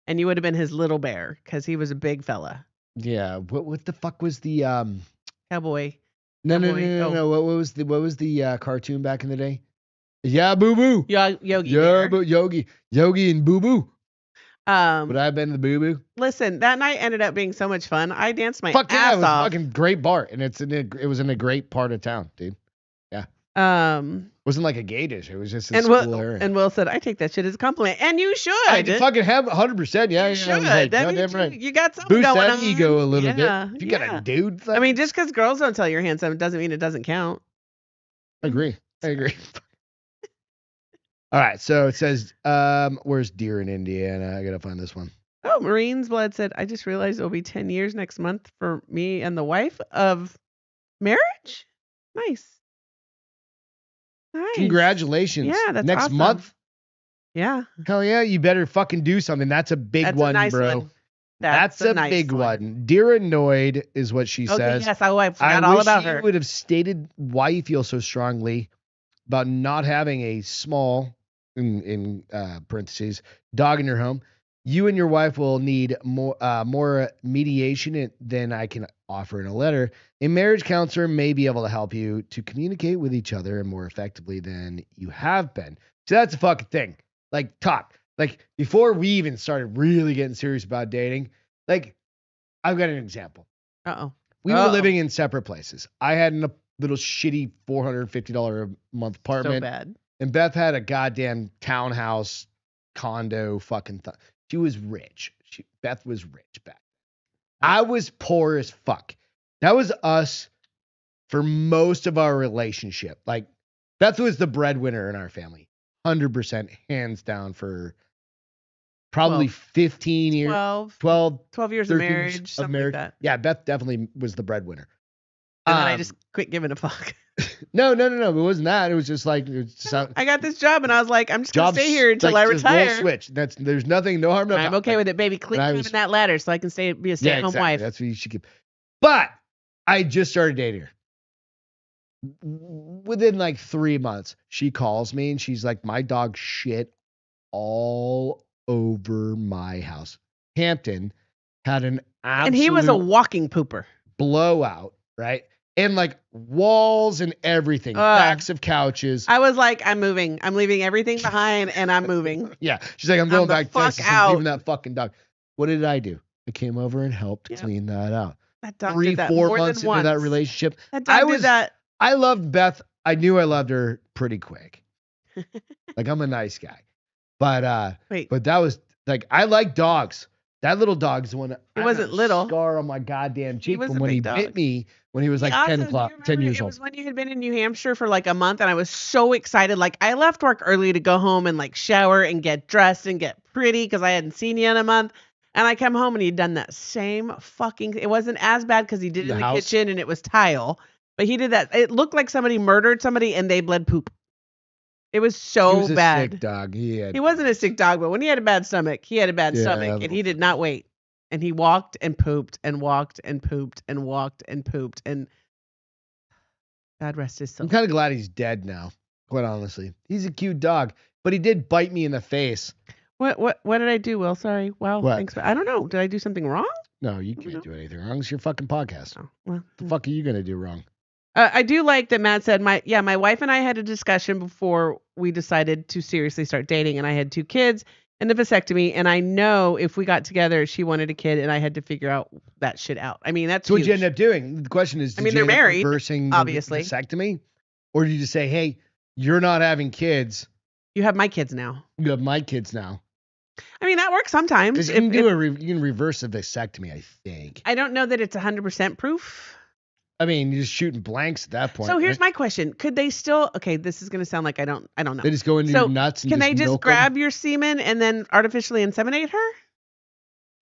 and you would have been his little bear because he was a big fella. Yeah. What the fuck was the Cowboy? No. What was the cartoon back in the day? Yeah, Boo Boo. Yogi. Yeah, but Yogi and Boo Boo. Would I have been the Boo Boo? Listen, that night ended up being so much fun. I danced my ass off. It was a fucking great bar, and it was in a great part of town, dude. Yeah. It wasn't like a gay dish. It was just a school area. And Will said, "I take that shit as a compliment," and you should. I fucking have 100%. Yeah, you should. Like, that means right. You got something Boost going that on. ego a little bit. If you got a dude. I mean, just because girls don't tell you're handsome doesn't mean it doesn't count. I agree. All right, so it says, where's deer in Indiana? I gotta find this one. Oh, Marine's Blood said, I just realized it'll be 10 years next month for me and the wife of Marriage? Nice. Nice. Congratulations. Yeah, that's Next awesome. month? Yeah. Hell yeah, you better fucking do something. That's a big That's one, a nice bro. one. That's a nice big one. Dear Annoyed is what she Okay, says. yes. I I forgot all wish about you her. would have stated why you feel so strongly about not having a small, in parentheses, dog in your home. You and your wife will need more mediation than I can offer in a letter. A marriage counselor may be able to help you to communicate with each other more effectively than you have been. So that's a fucking thing. Like, talk. Like, before we even started really getting serious about dating, like, I've got an example. Uh-oh. We were living in separate places. I had a little shitty $450 a month apartment. So bad. And Beth had a goddamn townhouse, condo, fucking thing. She was rich. Beth was rich back. I was poor as fuck. That was us for most of our relationship. Like, Beth was the breadwinner in our family. 100% hands down for probably 15 years. 12 years of marriage, something like that. Yeah, Beth definitely was the breadwinner. And then I just quit giving a fuck. No. It wasn't that. It was just like I got this job and I was like, I'm just gonna stay here until I retire. Roll switch. There's nothing, no harm, no foul. I'm okay with it, baby. Climbing that ladder so I can be a stay-at-home wife. That's what you should keep. But I just started dating her. Within like 3 months, she calls me and she's like, my dog shit all over my house. Hampton had an absolute and he was a walking pooper. Blowout, right? And like walls and everything, backs of couches. I was like, I'm moving. I'm leaving everything behind and I'm moving. Yeah. She's like, I'm going back to Texas. I'm leaving that fucking dog. What did I do? I came over and helped clean that out. That dog did that 4 months into that relationship. That dog did that. I loved Beth. I knew I loved her pretty quick. Like, I'm a nice guy. But that was like, I like dogs. That little dog's the one. It wasn't little. Scar on my goddamn cheek from when he bit me when he was like 10 years old. It was when you had been in New Hampshire for like a month, and I was so excited. Like, I left work early to go home and like shower and get dressed and get pretty because I hadn't seen you in a month. And I come home and he'd done that same fucking. It wasn't as bad because he did it in the kitchen and it was tile, but he did that. It looked like somebody murdered somebody and they bled poop. It was so bad. He was a sick dog. He wasn't a sick dog, but when he had a bad stomach, he had a bad stomach, and he did not wait. And he walked and pooped and walked and pooped and walked and pooped, and God rest his soul. I'm kind of glad he's dead now, quite honestly. He's a cute dog, but he did bite me in the face. What did I do, Will? Sorry. Wow. Thanks. I don't know. Did I do something wrong? No, you can't do anything wrong. It's your fucking podcast. Oh, well, what the fuck are you going to do wrong? I do like that Matt said my wife and I had a discussion before we decided to seriously start dating, and I had 2 kids and a vasectomy, and I know if we got together, she wanted a kid, and I had to figure out that shit out. I mean, that's so what you end up doing. The question is, did you they're married, reversing obviously the vasectomy, or did you just say, hey, you're not having kids? You have my kids now. You have my kids now. I mean, that works sometimes. You can reverse a vasectomy, I think. I don't know that it's 100% proof. I mean, you're just shooting blanks at that point. So here's my question: could they still? Okay, this is going to sound like I don't know. They just go into your nuts and can they just grab them? your semen and then artificially inseminate her?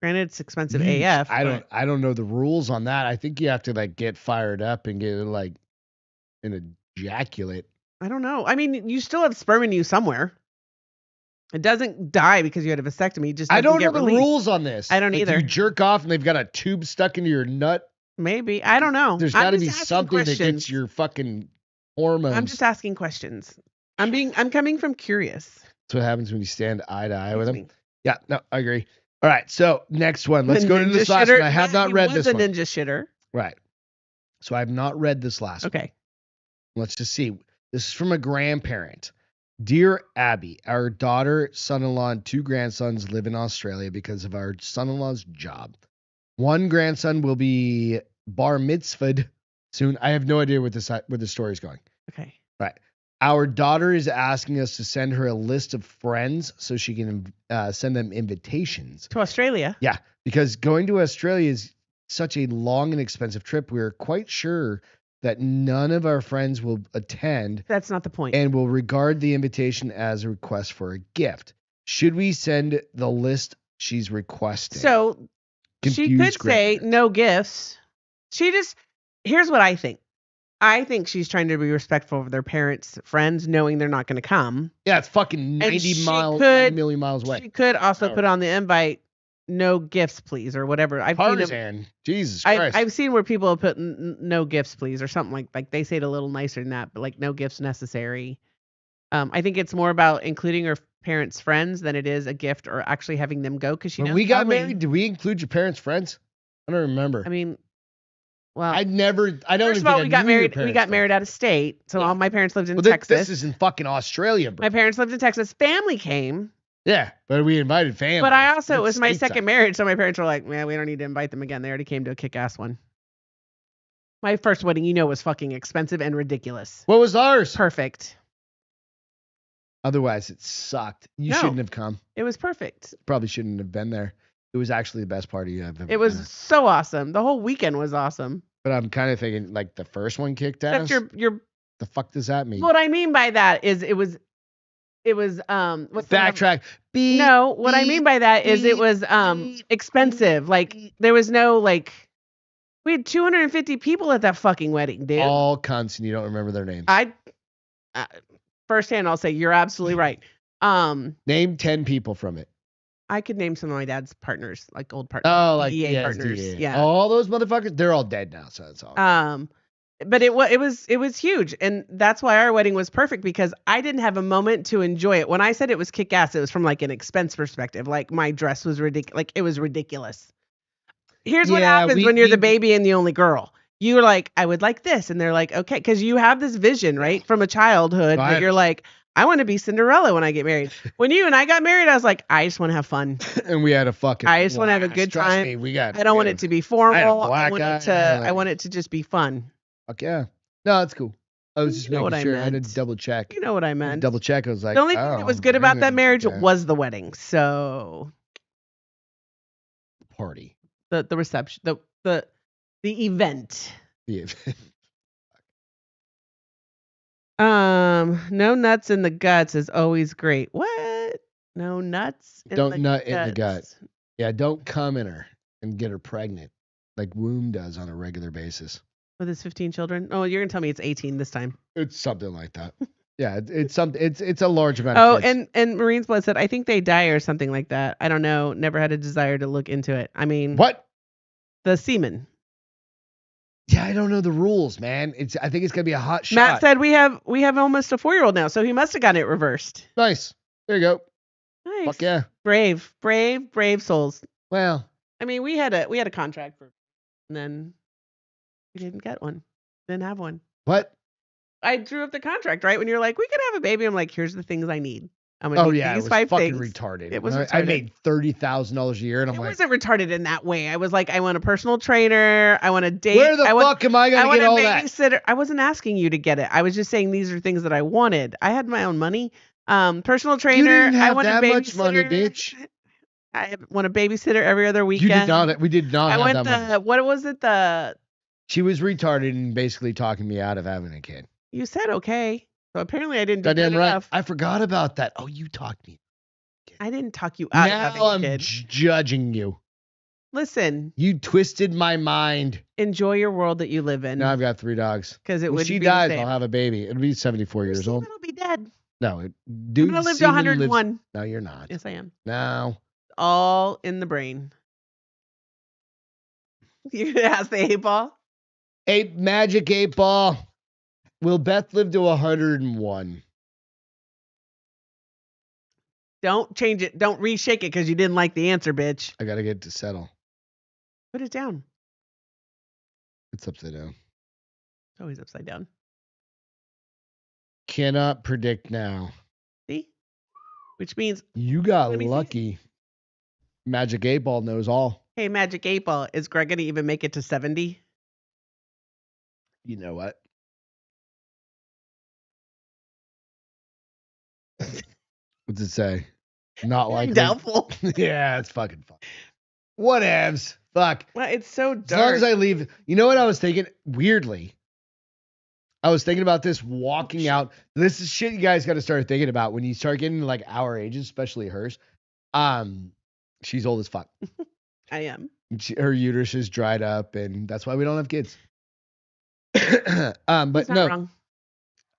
Granted, it's expensive AF. I don't know the rules on that. I think you have to like get fired up and get like an ejaculate. I don't know. I mean, you still have sperm in you somewhere. It doesn't die because you had a vasectomy. Just I don't know the rules on this. I don't either. You jerk off and they've got a tube stuck into your nut. Maybe. I don't know. There's got to be something that gets your fucking hormones. I'm just asking questions. I'm coming from curious. That's what happens when you stand eye to eye with them. Yeah, no, I agree. All right, so next one. Let's go to this last one. I have not read this one. He was a ninja shitter. Right. So I have not read this last one. Okay. Let's just see. This is from a grandparent. Dear Abby, our daughter, son-in-law, and 2 grandsons live in Australia because of our son-in-law's job. 1 grandson will be bar mitzvahed soon. I have no idea where the story is going. Okay. Right. Our daughter is asking us to send her a list of friends so she can send them invitations. To Australia? Yeah, because going to Australia is such a long and expensive trip. We're quite sure that none of our friends will attend. That's not the point. And will regard the invitation as a request for a gift. Should we send the list she's requesting? So she could say no gifts. Here's what I think. I think she's trying to be respectful of their parents' friends, knowing they're not going to come. Yeah, it's fucking 90 million miles away. She could also put on the invite, no gifts, please, or whatever. Tarzan. Jesus Christ. I've seen where people have put no gifts, please, or something like they say it a little nicer than that, but like no gifts necessary. I think it's more about including her parents' friends than it is a gift or actually having them go because when we got married, did we include your parents' friends? I don't remember. I mean, well, I don't first of all, we got married out of state, so all my parents lived in Texas. This is in fucking Australia, bro. My parents lived in Texas. Family came. Yeah, but we invited family. But I also, it was my second marriage, so my parents were like, man, we don't need to invite them again. They already came to a kick-ass one. My first wedding, was fucking expensive and ridiculous. What was ours? Perfect. Otherwise, it sucked. You shouldn't have come. It was perfect. Probably shouldn't have been there. It was actually the best party I've ever been. It was so awesome. The whole weekend was awesome. But I'm kind of thinking, like, the first one kicked ass. Except your the fuck does that mean? What I mean by that is it was backtrack. No, what I mean by that is it was expensive. Like there was no like we had 250 people at that fucking wedding, dude. All cunts, and you don't remember their names. Firsthand, I'll say you're absolutely right. Name 10 people from it. I could name some of my dad's partners, like old partners. Oh, like DEA partners. Yeah. All those motherfuckers, they're all dead now, so that's all. But it was huge, and that's why our wedding was perfect because I didn't have a moment to enjoy it. When I said it was kick ass, it was from like an expense perspective. Like my dress was ridiculous. Like it was ridiculous. Here's what happens when you're the baby and the only girl. You're like, I would like this, and they're like, okay, because you have this vision, right, from a childhood that you're like, I want to be Cinderella when I get married. When you and I got married, I was like, I just want to have fun. And we had a fucking. I just want to have a good time. Me, I don't want it to be formal. I want it to just be fun. Fuck yeah. No, that's cool. I was just making sure. I had to double check. You know what I meant. Double check. I was like, the only thing that was good about that marriage was the wedding. So. Party. The reception. The event. The event. No nuts in the guts is always great. What? No nuts in don't the nut guts. in the gut. Yeah, don't come in her and get her pregnant like Womb does on a regular basis. With his 15 children? Oh, you're gonna tell me it's 18 this time. It's something like that. Yeah, it's something. It's a large amount. Oh, of kids. and Marine's Blood said I think they die or something like that. I don't know. Never had a desire to look into it. I mean, what? The semen. Yeah, I don't know the rules, man. I think it's gonna be a hot shot. Matt said we have almost a 4-year-old now, so he must have gotten it reversed. Nice. There you go. Nice. Fuck yeah. Brave souls. Well, I mean, we had a contract for, and then we didn't get one. Didn't have one. What? I drew up the contract, right? When you're like, we could have a baby. I'm like, here's the things I need. I'm gonna need these 5 fucking things. retarded. It was retarded. I made $30,000 a year, and I'm like, it wasn't retarded in that way. I was like, I want a personal trainer. I want a date. Where the fuck am I gonna get all that? Babysitter. I wasn't asking you to get it. I was just saying these are things that I wanted. I had my own money. Personal trainer. You didn't have I want that a babysitter. much money, bitch. I want a babysitter every other weekend. You did not. We did not. I have that money. What was it? She was retarded and basically talking me out of having a kid. You said okay. So apparently I didn't do Goddamn good right. enough. I forgot about that. Oh, you talked me. I didn't talk you out of having a kid. I'm judging you. Listen. You twisted my mind. Enjoy your world that you live in. Now I've got 3 dogs. Because when would she be dies, the same. I'll have a baby. It'll be 74 years old. It'll be dead. No, dude. I'm gonna live to 101. No, you're not. Yes, I am. No. All in the brain. You're gonna ask the 8-ball? Magic 8-ball. Will Beth live to 101? Don't change it. Don't reshake it because you didn't like the answer, bitch. I gotta get it to settle. Put it down. It's upside down. It's always upside down. Cannot predict now. See? Which means you got lucky. Magic 8-ball knows all. Hey, Magic 8-ball, is Greg gonna even make it to 70? You know what? What's it say? Not likely. Doubtful. Yeah, it's fucking fun. Whatevs. Fuck. Well, it's so dark. As long as I leave. You know what I was thinking? Weirdly. I was thinking about this walking out. This is shit you guys got to start thinking about when you start getting like our ages, especially hers. She's old as fuck. I am. Her uterus is dried up, and that's why we don't have kids. But He's not no, wrong.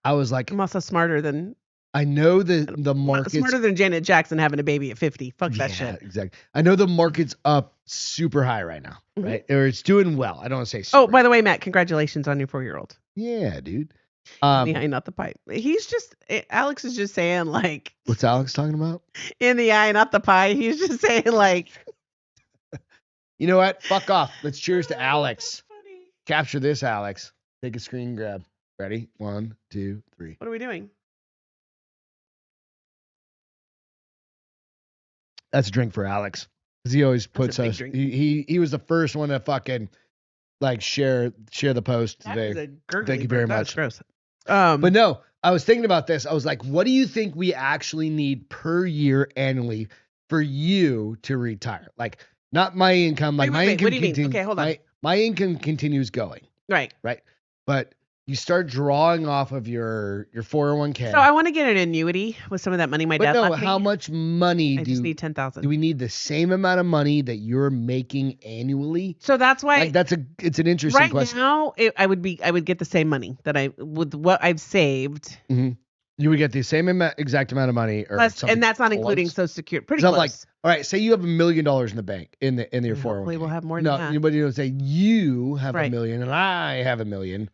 I was like, I'm also smarter than I know the market's smarter than Janet Jackson having a baby at 50. Fuck that shit. exactly. I know the market's up super high right now, Mhm. right? Or it's doing well. I don't want to say super. Oh, by the way, Matt, congratulations on your 4-year-old. Yeah, dude. In the eye, not the pipe. Alex is just saying like, What's Alex talking about? in the eye, not the pie. He's just saying like, You know what? Fuck off. Let's cheers to Alex. That's funny. Capture this, Alex. Take a screen grab. Ready? 1, 2, 3. What are we doing? That's a drink for Alex. Because he always puts a big us. drink. He was the first one to fucking like share the post That today. is a gurgly Thank you very burp. That much. was gross. But no, I was thinking about this. I was like, what do you think we actually need per year annually for you to retire? Like, not my income. Like, my income What do you mean? continues. Okay, hold on. My income continues going. Right. But you start drawing off of your 401k. So I want to get an annuity with some of that money my dad left me. How much money I just need 10,000. do we need the same amount of money that you're making annually? So that's why Like it's an interesting question. Right now, I would get the same money that I with what I've saved. Mm-hmm. You would get the same exact amount of money, or Plus, and that's not including Social Security. Pretty close. Like, all right, say you have $1 million in the bank in your 401k. Hopefully, we'll have more than No, that. anybody will say you have Right. $1 million and I have $1 million in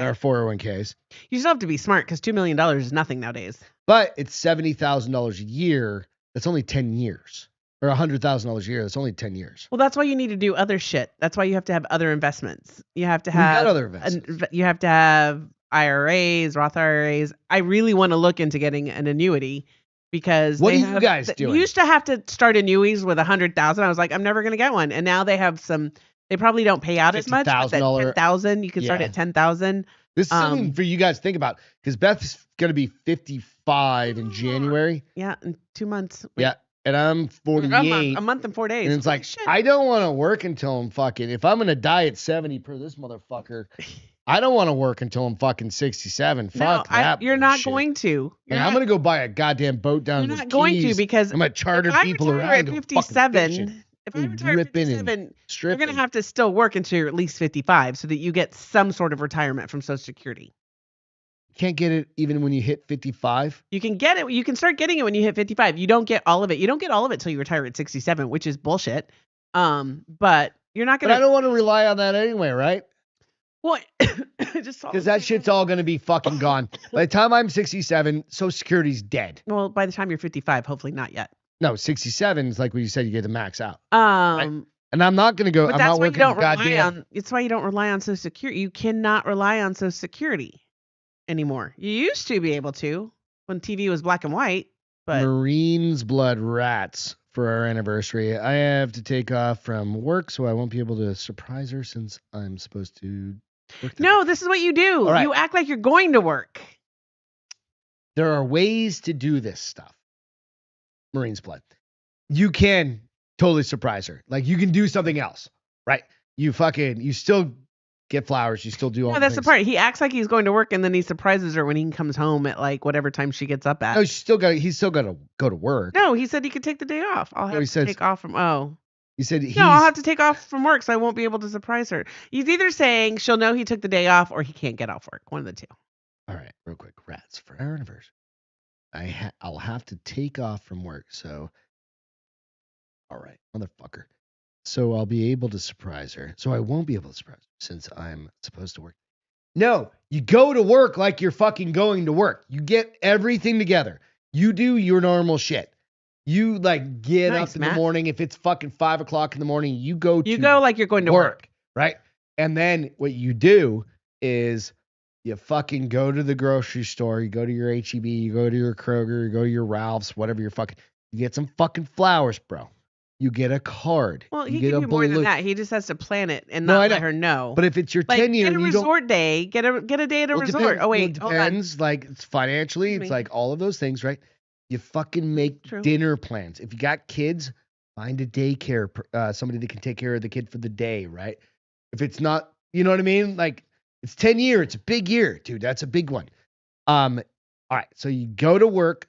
Okay. our 401ks. You still have to be smart because $2 million is nothing nowadays. But it's $70,000 a year. That's only 10 years, or $100,000 a year. That's only 10 years. Well, that's why you need to do other shit. That's why you have to have other investments. You have to We got have other investments. You have to have IRAs, Roth IRAs. I really want to look into getting an annuity because What are you guys doing? You used to have to start annuities with 100,000. I was like, I'm never going to get one. And now they have some. They probably don't pay out as much. But that $50,000 10,000, you can start Yeah. at 10,000. This is something for you guys to think about, because Beth's going to be 55 in January. Yeah, in 2 months. Yeah. And I'm 48. A month and 4 days. And it's Holy like, shit. I don't want to work until I'm fucking, if I'm going to die at 70 per this motherfucker, I don't want to work until I'm fucking 67. Fuck that. You're not bullshit. going to. And I'm going to go buy a goddamn boat down You're the not going to Keys. because I'm going to charter if I people retire around. at and go fucking fishing 57, if I and retire at ripping and 57, you're stripping. going to have to still work until you're at least 55 so that you get some sort of retirement from Social Security. Can't get it even when you hit 55. You can get it. You can start getting it when you hit 55. You don't get all of it. You don't get all of it till you retire at 67, which is bullshit. But you're not But going I don't want to rely on that anyway, right? Well, I just saw Because that shit's all going to be fucking gone. By the time I'm 67, Social Security's dead. Well, by the time you're 55, hopefully not yet. No, 67 is like what you said, you get the max out. Um, And I'm not going to go, but I'm that's not why you working don't rely goddamn. on. It's why you don't rely on Social Security. You cannot rely on Social Security anymore. You used to be able to when TV was black and white, but Marines blood rats for our anniversary. I have to take off from work, so I won't be able to surprise her since I'm supposed to work. no, this is what you do. All right. You act like you're going to work. There are ways to do this stuff. Marines blood. You can totally surprise her. Like, you can do something else, right? You still get flowers. You still do all No, that's the things. part. He acts like he's going to work, and then he surprises her when he comes home at like whatever time she gets up at. No, he's still got to go to work. No, he said he could take the day off. I'll have he to says- take off from. Oh, He said he's. no, I'll have to take off from work, so I won't be able to surprise her. He's either saying she'll know he took the day off, or he can't get off work. One of the two. All right, real quick. Rats for our anniversary. I'll have to take off from work, so. All right, motherfucker. So I'll be able to surprise her. So I won't be able to surprise her since I'm supposed to work. No, you go to work like you're fucking going to work. You get everything together. You do your normal shit. You like get Nice, up in Matt. the morning. If it's fucking 5 o'clock in the morning, you go You to go like you're going to work. right? And then what you do is you fucking go to the grocery store, you go to your HEB, you go to your Kroger, you go to your Ralph's, whatever you're fucking, you get some fucking flowers, bro. You get a card. Well, you he get can a do more than balloon. that. He just has to plan it and No, not I let know. her know. But if it's your like, 10 year get a and you don't, resort day, get a day at a well, it resort. depends- Oh well, wait, it hold on. depends. Like, it's financially, it's Me. like all of those things, right? You fucking make True. dinner plans. If you got kids, find a daycare, somebody that can take care of the kid for the day, right? If it's not, you know what I mean? Like, it's 10 year, it's a big year, dude. That's a big one. All right. So you go to work.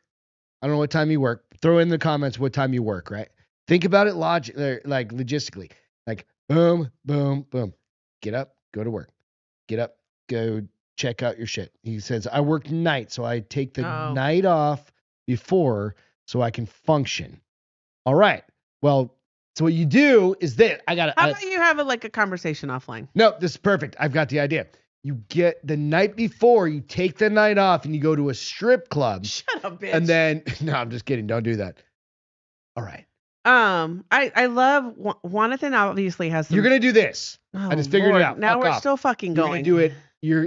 I don't know what time you work. Throw in the comments what time you work, right? Think about it like logistically. Like, boom, boom, boom. Get up, go to work. Get up, go check out your shit. He says, I work night, so I take the Oh. night off before so I can function. All right. Well, so what you do is this. How about you have a conversation offline? No, this is perfect. I've got the idea. You get the night before, you take the night off, and you go to a strip club. Shut up, bitch. And then, no, I'm just kidding. Don't do that. All right. I love Jonathan obviously has some. You're gonna do this. Oh, I just figured Lord. it out. Now Fuck we're off. still fucking You're going. gonna do it.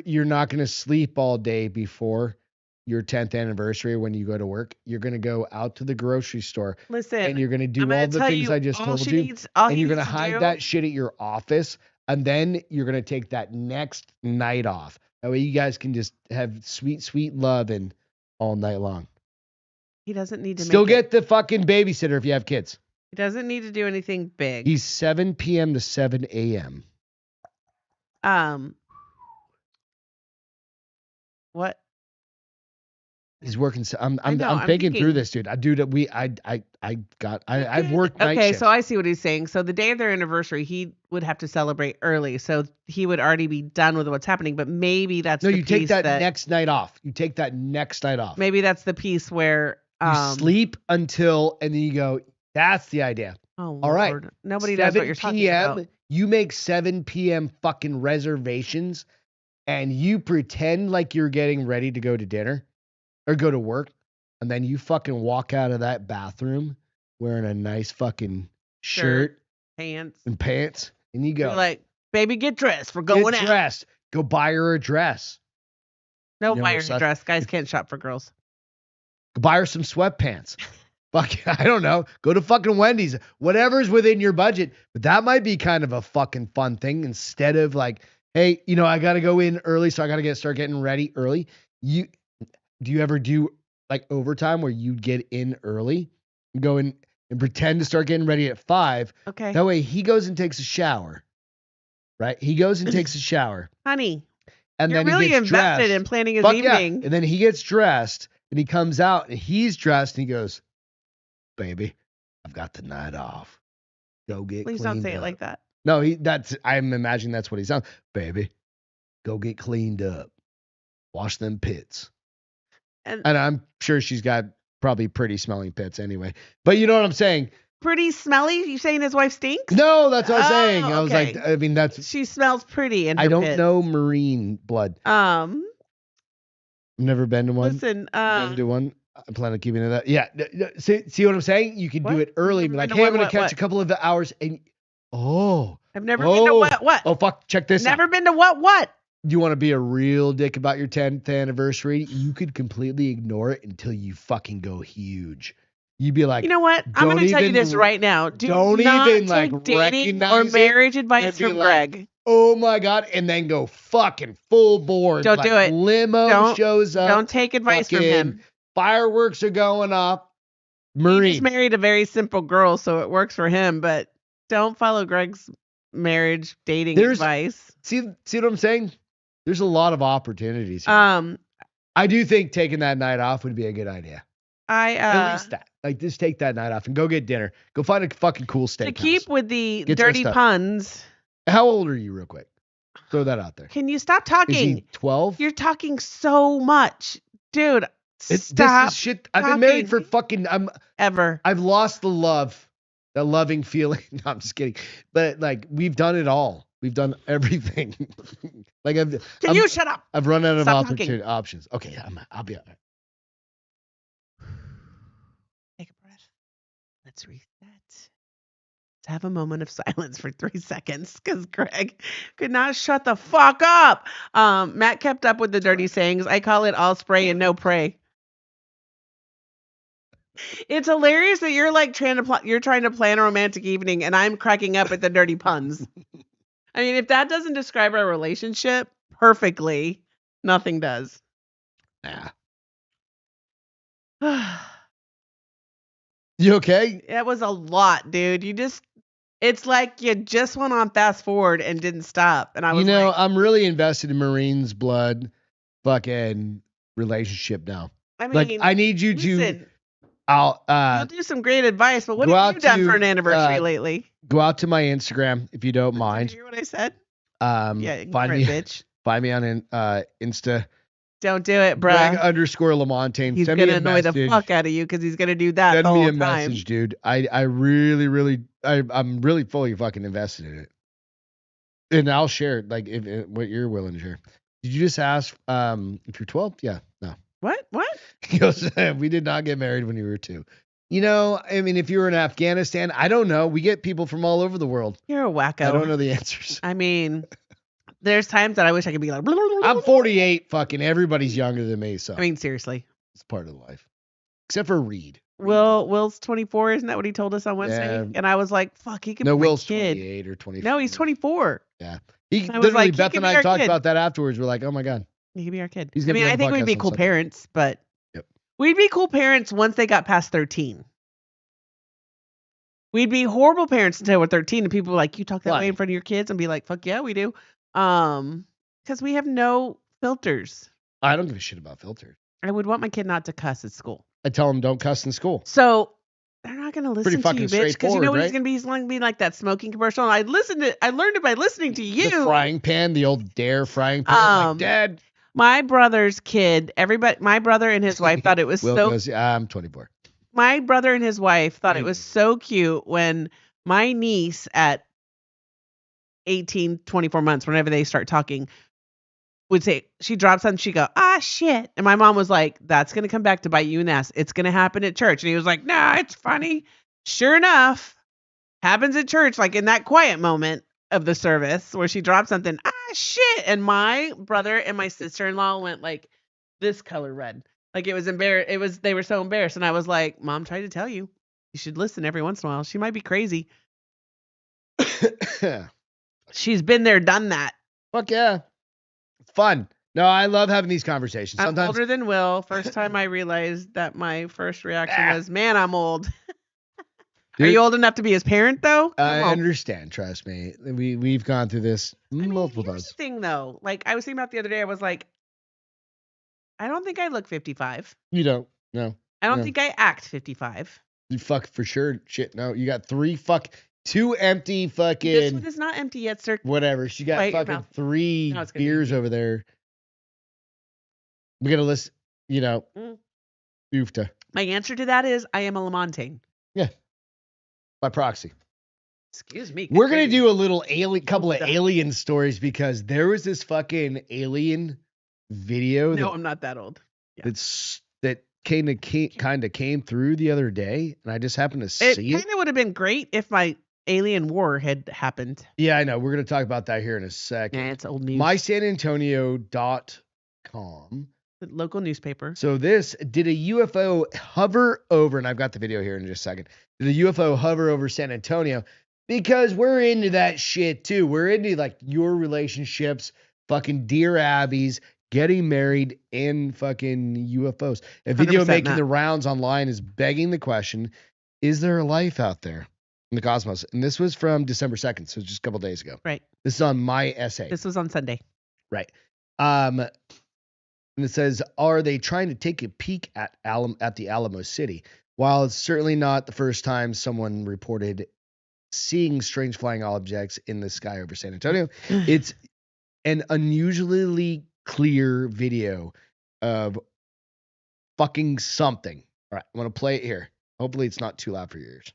You're not gonna sleep all day before your 10th anniversary when you go to work. You're gonna go out to the grocery store. Listen, and you're gonna do I'm all gonna the tell things you I just all told she you. needs- all And he you're gonna needs to hide do- that shit at your office, and then you're gonna take that next night off. That way you guys can just have sweet, sweet love and all night long. He doesn't need to Still make it. get the fucking babysitter if you have kids. He doesn't need to do anything big. He's 7 p.m. to 7 a.m. What? He's working. I'm I know, I'm thinking through thinking- this, dude. I've worked night Okay, shifts. so I see what he's saying. So the day of their anniversary, he would have to celebrate early, so he would already be done with what's happening. But maybe that's No, the you piece take that next night off. You take that next night off. Maybe that's the piece where You sleep until, and then you go. That's the idea. Oh, All right. Lord. Nobody knows what you're talking about. You make 7 p.m. fucking reservations, and you pretend like you're getting ready to go to dinner or go to work, and then you fucking walk out of that bathroom wearing a nice fucking shirt Pants. and pants, and you go You're like, baby, get dressed. We're going get out. dressed. Go buy her a dress. No, You know buy what her sucks? a dress. Guys can't shop for girls. Go buy her some sweatpants. Fuck, I don't know. Go to fucking Wendy's. Whatever's within your budget. But that might be kind of a fucking fun thing instead of like, hey, I got to go in early, so I got to start getting ready early. Do you ever do like overtime where you get in early and go in and pretend to start getting ready at 5? Okay. That way he goes and takes a shower, right? He goes and takes a shower. Honey, And you're then really he gets invested dressed. in planning his Fuck yeah. evening. And then he gets dressed and he comes out and he's dressed and he goes, baby, I've got the night off. Go get Please cleaned don't say it up. like that. No, I'm imagining that's what he sounds. Baby, go get cleaned up. Wash them pits. And I'm sure she's got probably pretty smelling pits anyway. But you know what I'm saying? pretty smelly? You saying his wife stinks? No, that's what I'm saying. I was okay. like, I mean, that's, She smells pretty in her I don't pits. know marine blood. I've never been to one. Listen, Been to one. I plan on keeping it that. Yeah. See what I'm saying? You can What? do it early and be like, Never hey, been I'm to going what, to catch what? a couple of hours. And I've never been to what? Oh, fuck. Check this out. Never been to what? You want to be a real dick about your 10th anniversary? You could completely ignore it until you fucking go huge. You'd be like, You know what? I'm don't going to tell you even- this right now. don't not even, take like, dating or recognize it marriage advice and be from like, Greg. oh my God. And then go fucking full board. Don't like, do it. Limo Don't- shows up. Don't take advice from fucking him. Fireworks are going up. He Marine. just married a very simple girl, so it works for him. But don't follow Greg's marriage dating advice. See what I'm saying? There's a lot of opportunities here. I do think taking that night off would be a good idea. At least that. Like, just take that night off and go get dinner. Go find a fucking cool steakhouse. To keep with the Get dirty dressed up. puns, How old are you, real quick? Throw that out there. can you stop Is talking? he 12? You're talking so much, dude. Stop This is shit. I've been married for talking. fucking. ever. I've lost the love, the loving feeling. No, I'm just kidding. But like, we've done it all. We've done everything. Like, Can you shut up? I've run out of Stop talking. options. Okay, I'll be all right. Take a breath. Let's reset. Let's have a moment of silence for 3 seconds because Greg could not shut the fuck up. Matt kept up with the dirty sayings. I call it all spray and no pray. It's hilarious that you're like trying to plan a romantic evening and I'm cracking up at the dirty puns. I mean, if that doesn't describe our relationship perfectly, nothing does. Nah. You okay? It was a lot, dude. It's like you just went on fast forward and didn't stop. And I was like, I'm really invested in Marine's blood fucking relationship now. I mean, Like, I need you listen, I'll you'll do some great advice, but what go have you out done to, for an anniversary lately? go out to my Instagram if you don't Did mind. you hear what I said? Yeah, Yeah, ignore find it, me bitch. Find me on Insta. Don't do it, Greg bruh. _Lamontagne. He's Send gonna me a annoy the message. fuck out of you because he's gonna do that Send the me whole a time. message, dude. I really, I'm really fully fucking invested in it. And I'll share it, like, if what you're willing to share. Did you just ask if you're 12? Yeah. No. What? He goes, we did not get married when you were 2. You know, I mean, if you were in Afghanistan, I don't know. We get people from all over the world. You're a wacko. I don't know the answers. I mean, there's times that I wish I could be like. I'm 48. Fucking everybody's younger than me, so I mean, seriously. it's part of life. Except for Reed. Will's 24, isn't that what he told us on Wednesday? Yeah. And I was like, fuck, he can No, be my Will's kid. 28 or 24. No, he's 24. Yeah. He I was literally, like, he Beth can and be I our talked kid. about that afterwards. We're like, oh my God. He can be our kid. He's I gonna mean, be on I the think we'd podcast be on cool Sunday. parents, but Yep. we'd be cool parents once they got past 13. We'd be horrible parents until we're 13, and people were like, you talk that Why? way in front of your kids, and be like, fuck yeah, we do. Because we have no filters. I don't give a shit about filters. I would want my kid not to cuss at school. I tell them don't cuss in school. So they're not going to listen to fucking you, bitch. Because you know straightforward, what right? he's going to be? He's going to be like that smoking commercial. And I learned it by listening to you. The frying pan, the old Dare frying pan. Like, Dad. My brother's kid, my brother and his wife thought it was Will so. goes, I'm 24. My brother and his wife thought it was so cute when my niece at 18, 24 months, whenever they start talking, would say, she drops something, she'd go, ah, shit. And my mom was like, that's going to come back to bite you in the ass. It's going to happen at church. And he was like, nah, it's funny. Sure enough, happens at church, like in that quiet moment of the service where she dropped something, ah, shit. And my brother and my sister-in-law went like this color red. Like it was they were so embarrassed. And I was like, Mom tried to tell you. You should listen every once in a while. She might be crazy. She's been there, done that. Fuck yeah. It's fun. No, I love having these conversations. I'm older than Will. First time I realized that my first reaction was, man, I'm old. Are you old enough to be his parent, though? I understand. Trust me. We've gone through this multiple Here's times. the thing, though. Like, I was thinking about the other day, I was like, I don't think I look 55. You don't. No. I don't think I act 55. You fuck for sure. Shit. No. You got 2 empty fucking. This one is not empty yet, sir. Whatever. She got Quiet your fucking mouth. 3 No, it's gonna be beers empty. over there. We're gonna list. You know. Oofta. My answer to that is I am a Lamontagne. Yeah. By proxy. Excuse me. We're gonna do a little couple of alien stories because there was this fucking alien video No, I'm not that old. Yeah. that kind of came through the other day, and I just happened to see It kind of would have been great if my alien war had happened. Yeah, I know. We're gonna talk about that here in a second. Nah, it's old news. MySanAntonio.com. The local newspaper. So this did a UFO hover over, and I've got the video here in just a second. Did a UFO hover over San Antonio? Because we're into that shit too. We're into like your relationships, fucking dear Abby's, getting married, and fucking UFOs. A video making the rounds online is begging the question, is there a life out there in the cosmos? And this was from December 2nd, so just a couple days ago. Right. This is on my essay. This was on Sunday. Right. And it says, are they trying to take a peek at the Alamo City? While it's certainly not the first time someone reported seeing strange flying objects in the sky over San Antonio, it's an unusually clear video of fucking something. All right, I'm going to play it here. Hopefully it's not too loud for your ears.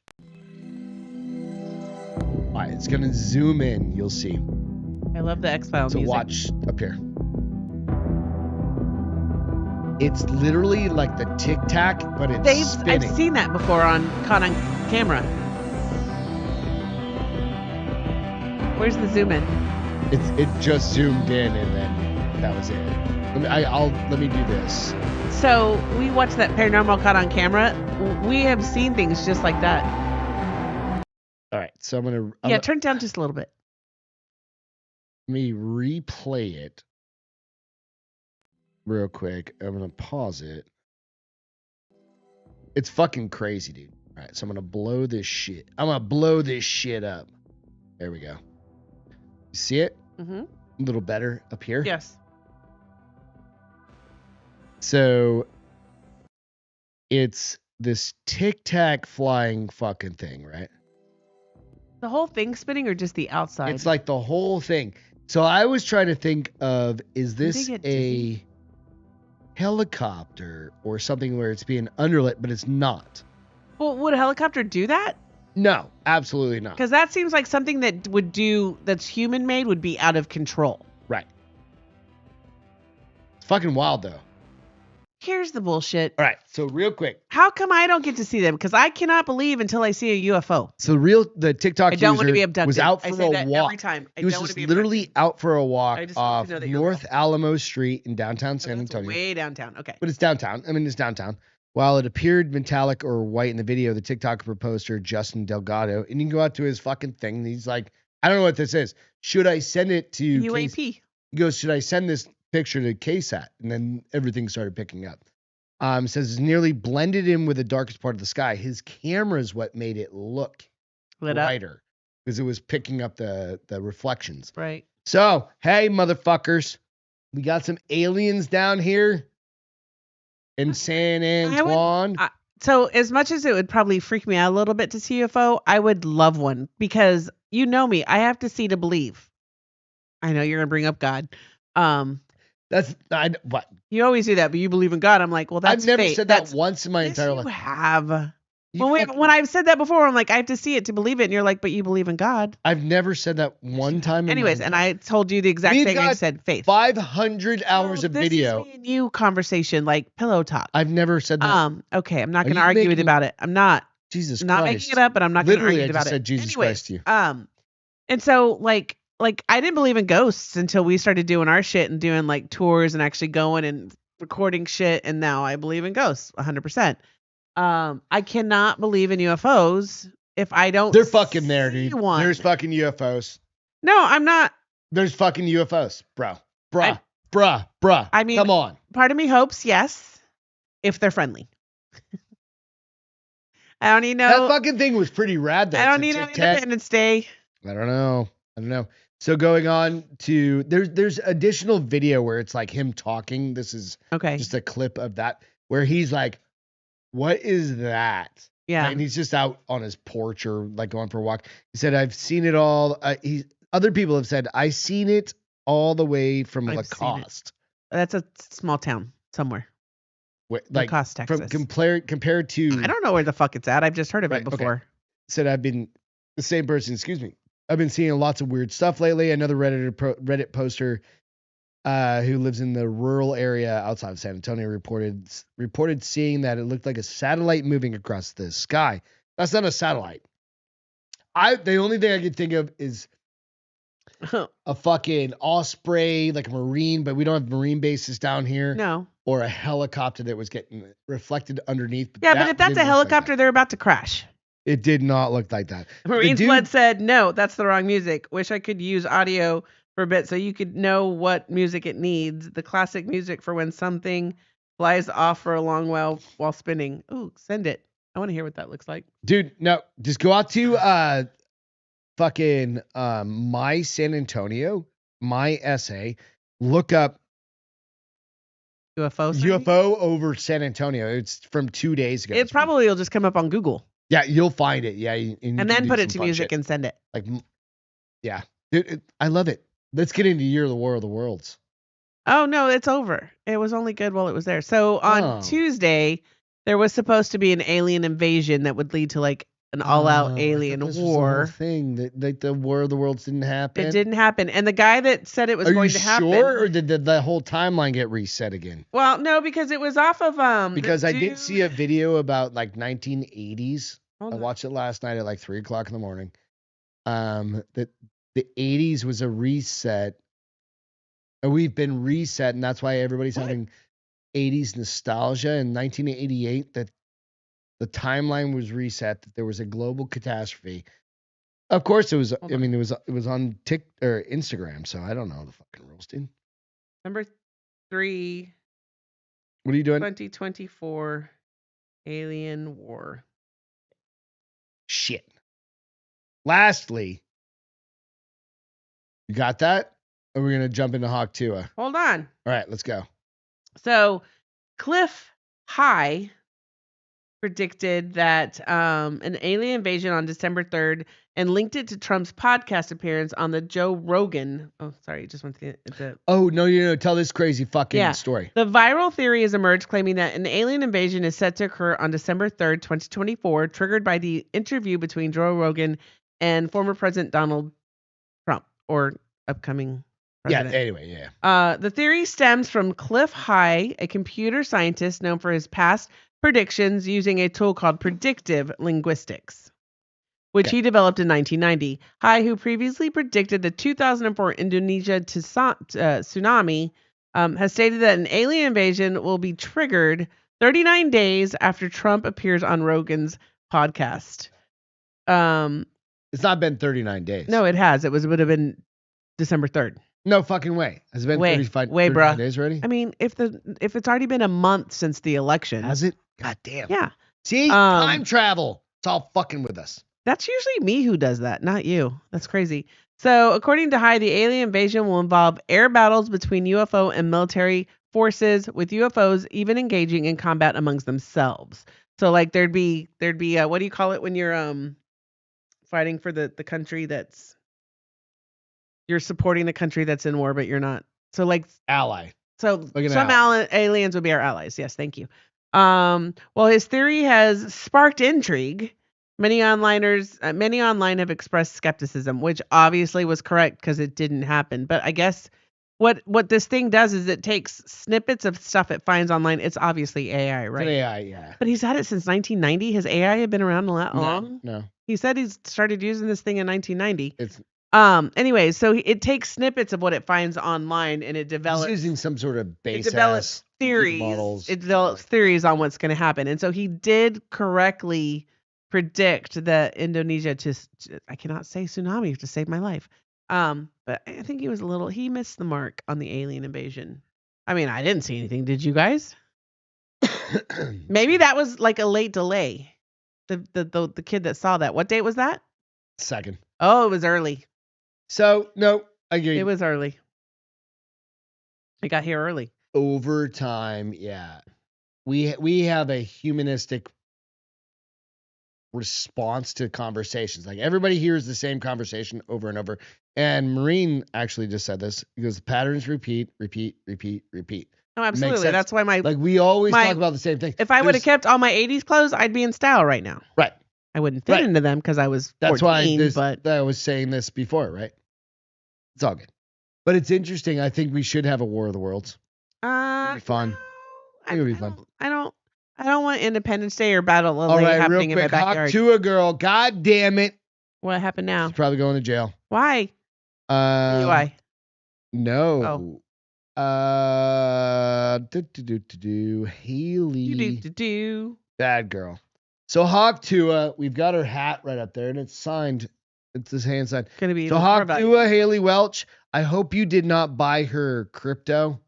All right, it's going to zoom in. You'll see. I love the X-Files So music. watch up here. It's literally like the Tic Tac, but it's spinning. I've seen that before caught on camera. Where's the zoom in? It just zoomed in, and then that was it. Let me do this. So we watched that paranormal caught on camera. We have seen things just like that. All right, so I'm turn it down just a little bit. Let me replay it real quick. I'm gonna pause it. It's fucking crazy, dude. All right, so I'm gonna blow this shit. I'm gonna blow this shit up. There we go. You see it? Mm-hmm. A little better up here. Yes. So it's this Tic Tac flying fucking thing, right? The whole thing spinning or just the outside? It's like the whole thing. So I was trying to think of, is Didn't this they get a dizzy? helicopter or something where it's being underlit, but it's not? Well, would a helicopter do that? No, absolutely not. Because that seems like something that would do that's human made would be out of control. Right. It's fucking wild though. Here's the bullshit. All right, so real quick. How come I don't get to see them? Because I cannot believe until I see a UFO. So the TikTok I don't want to be user abducted. was out I for say a that walk. every time. I He was don't want just to be literally abducted. out for a walk I just want off to know that you're North Alamo Street in downtown So San that's Antonio. way downtown. Okay. But it's downtown. I mean, it's downtown. While it appeared metallic or white in the video, the TikTok poster, Justin Delgado, and you can go out to his fucking thing. And he's like, I don't know what this is. Should I send it to UAP. He goes, should I send this picture to KSAT? And then everything started picking up. Says it's nearly blended in with the darkest part of the sky. His camera is what made it look Lit up. brighter because it was picking up the reflections. Right. So, hey, motherfuckers, we got some aliens down here in San Antoine. So as much as it would probably freak me out a little bit to see UFO, I would love one because you know me. I have to see to believe. I know you're gonna bring up God. What? You always do that, but you believe in God. I'm like, well, that's I've never fake. said that once in my Yes, entire you life. have. You When I've said that before, I'm like, I have to see it to believe it, and you're like, but you believe in God. I've never said that one time. Anyways, and I told you the exact We've thing. I got said faith. 500 hours of video. This is me and you conversation, like pillow talk. I've never said that. Okay, I'm not Are going to you argue making- about it. I'm not. Jesus I'm not Christ. making it up, but I'm not going to Literally, argue I about just it. said Jesus Anyways, Christ to you. and so like I didn't believe in ghosts until we started doing our shit and doing like tours and actually going and recording shit, and now I believe in ghosts 100%. I cannot believe in UFOs if I don't. They're fucking there, see dude. one. There's fucking UFOs. No, I'm not. There's fucking UFOs, bro. Bruh. I mean, come on. Part of me hopes yes, if they're friendly. I don't even know. That fucking thing was pretty rad, though. I don't It's need a an Tic Tac. Independence Day. I don't know. So going on to there's additional video where it's like him talking. This is Okay. just a clip of that where he's like, "What is that?" Yeah. And he's just out on his porch or like going for a walk. He said, "I've seen it all." Other people have said, "I've seen it all the way from I've seen it. Lacoste." That's a small town somewhere. Like Lacoste, Texas. from compared to. I don't know where the fuck it's at. I've just heard of Right, it okay. before. Said I've been the same person. Excuse me. I've been seeing lots of weird stuff lately. Another Reddit poster who lives in the rural area outside of San Antonio reported seeing that it looked like a satellite moving across the sky. That's not a satellite. The only thing I could think of is a fucking osprey, like a marine, but we don't have marine bases down here. No. Or a helicopter that was getting reflected underneath. Yeah, but if that's didn't a look like helicopter, that. they're about to crash. It did not look like that. Marine's dude- Blood said, no, that's the wrong music. Wish I could use audio for a bit so you could know what music it needs. The classic music for when something flies off for a long while spinning. Ooh, send it. I want to hear what that looks like. Dude, no, just go out to fucking my San Antonio, my essay, look up UFO sighting? UFO over San Antonio. It's from 2 days ago. It probably will just come up on Google. Yeah, you'll find it. Yeah, And then put it to music and send it. like, yeah, dude, I love it. Let's get into Year of the War of the Worlds. Oh, no, it's over. It was only good while it was there. So on Oh. Tuesday, there was supposed to be an alien invasion that would lead to like an all-out alien war. Thing that like the War of the Worlds didn't happen. It didn't happen. And the guy that said it was Are going you to happen. sure, or did the whole timeline get reset again? Well, no, because it was off of Because the I did dude- see a video about like 1980s. Hold I on. watched it last night at like 3:00 in the morning. That the 80s was a reset. And we've been reset, and that's why everybody's What? having 80s nostalgia. In 1988, that the timeline was reset. That there was a global catastrophe. Of course, it was. Hold I on. mean, it was on or Instagram. So I don't know the fucking rules, dude. Number 3, What are you doing? 2024 Alien War. Shit. Lastly, you got that? Or we're gonna jump into Hawk Tua. Hold on. All right, let's go. So, Cliff High predicted that an alien invasion on December 3rd and linked it to Trump's podcast appearance on the Joe Rogan. Oh, sorry, just want to. Oh, no. Tell this crazy fucking Yeah. story. The viral theory has emerged claiming that an alien invasion is set to occur on December 3rd, 2024, triggered by the interview between Joe Rogan and former President Donald Trump, or upcoming president. Yeah, anyway, yeah. The theory stems from Cliff High, a computer scientist known for his past predictions using a tool called predictive linguistics, which he developed in 1990. High, who previously predicted the 2004 Indonesia tsunami, has stated that an alien invasion will be triggered 39 days after Trump appears on Rogan's podcast. It's not been 39 days. No, it has. It would have been December 3rd. No fucking way. Has it been 39 bruh. days already? I mean, if it's already been a month since the election. Has it? God damn. Yeah. See? Time travel. It's all fucking with us. That's usually me who does that, not you. That's crazy. So, according to High, the alien invasion will involve air battles between UFO and military forces, with UFOs even engaging in combat amongst themselves. So, like, there'd be what do you call it when you're fighting for the country you're supporting the country that's in war, but you're not. So, like, ally. So Like some aliens would be our allies. Yes, thank you. Well, his theory has sparked intrigue. Many online have expressed skepticism, which obviously was correct because it didn't happen. But I guess what this thing does is it takes snippets of stuff it finds online. It's obviously AI, right? It's AI, yeah. But he's had it since 1990. His AI had been around a lot long. No. He said he's started using this thing in 1990. It's Anyway, so it takes snippets of what it finds online and it develops using some sort of base theories. models. It develops theories on what's going to happen. And so he did correctly predict that Indonesia I cannot say tsunami to save my life. But I think he missed the mark on the alien invasion. I mean, I didn't see anything. Did you guys? Maybe that was like a late delay. The kid that saw that. What date was that? Second. Oh, it was early. So, no, I agree. It was early. I got here early. Over time, yeah. We have a humanistic response to conversations. Like, everybody hears the same conversation over and over. And Marine actually just said this. He goes, patterns repeat. Oh, absolutely. That's why we always talk about the same thing. If I would have kept all my 80s clothes, I'd be in style right now. Right. I wouldn't fit into them because I was 14, That's why but I was saying this before, right? It's all good. But it's interesting. I think we should have a War of the Worlds. It'd be fun. It'd be fun. I don't want Independence Day or Battle of All right, happening real quick. in my backyard. Hawk to a girl. God damn it. What happened now? She's probably going to jail. Why? Why? No. Haley. Bad girl. So Hawk Tua, we've got her hat right up there, and it's signed. It's his hand signed. Gonna be so Hawk Tua, Haley Welch. I hope you did not buy her crypto.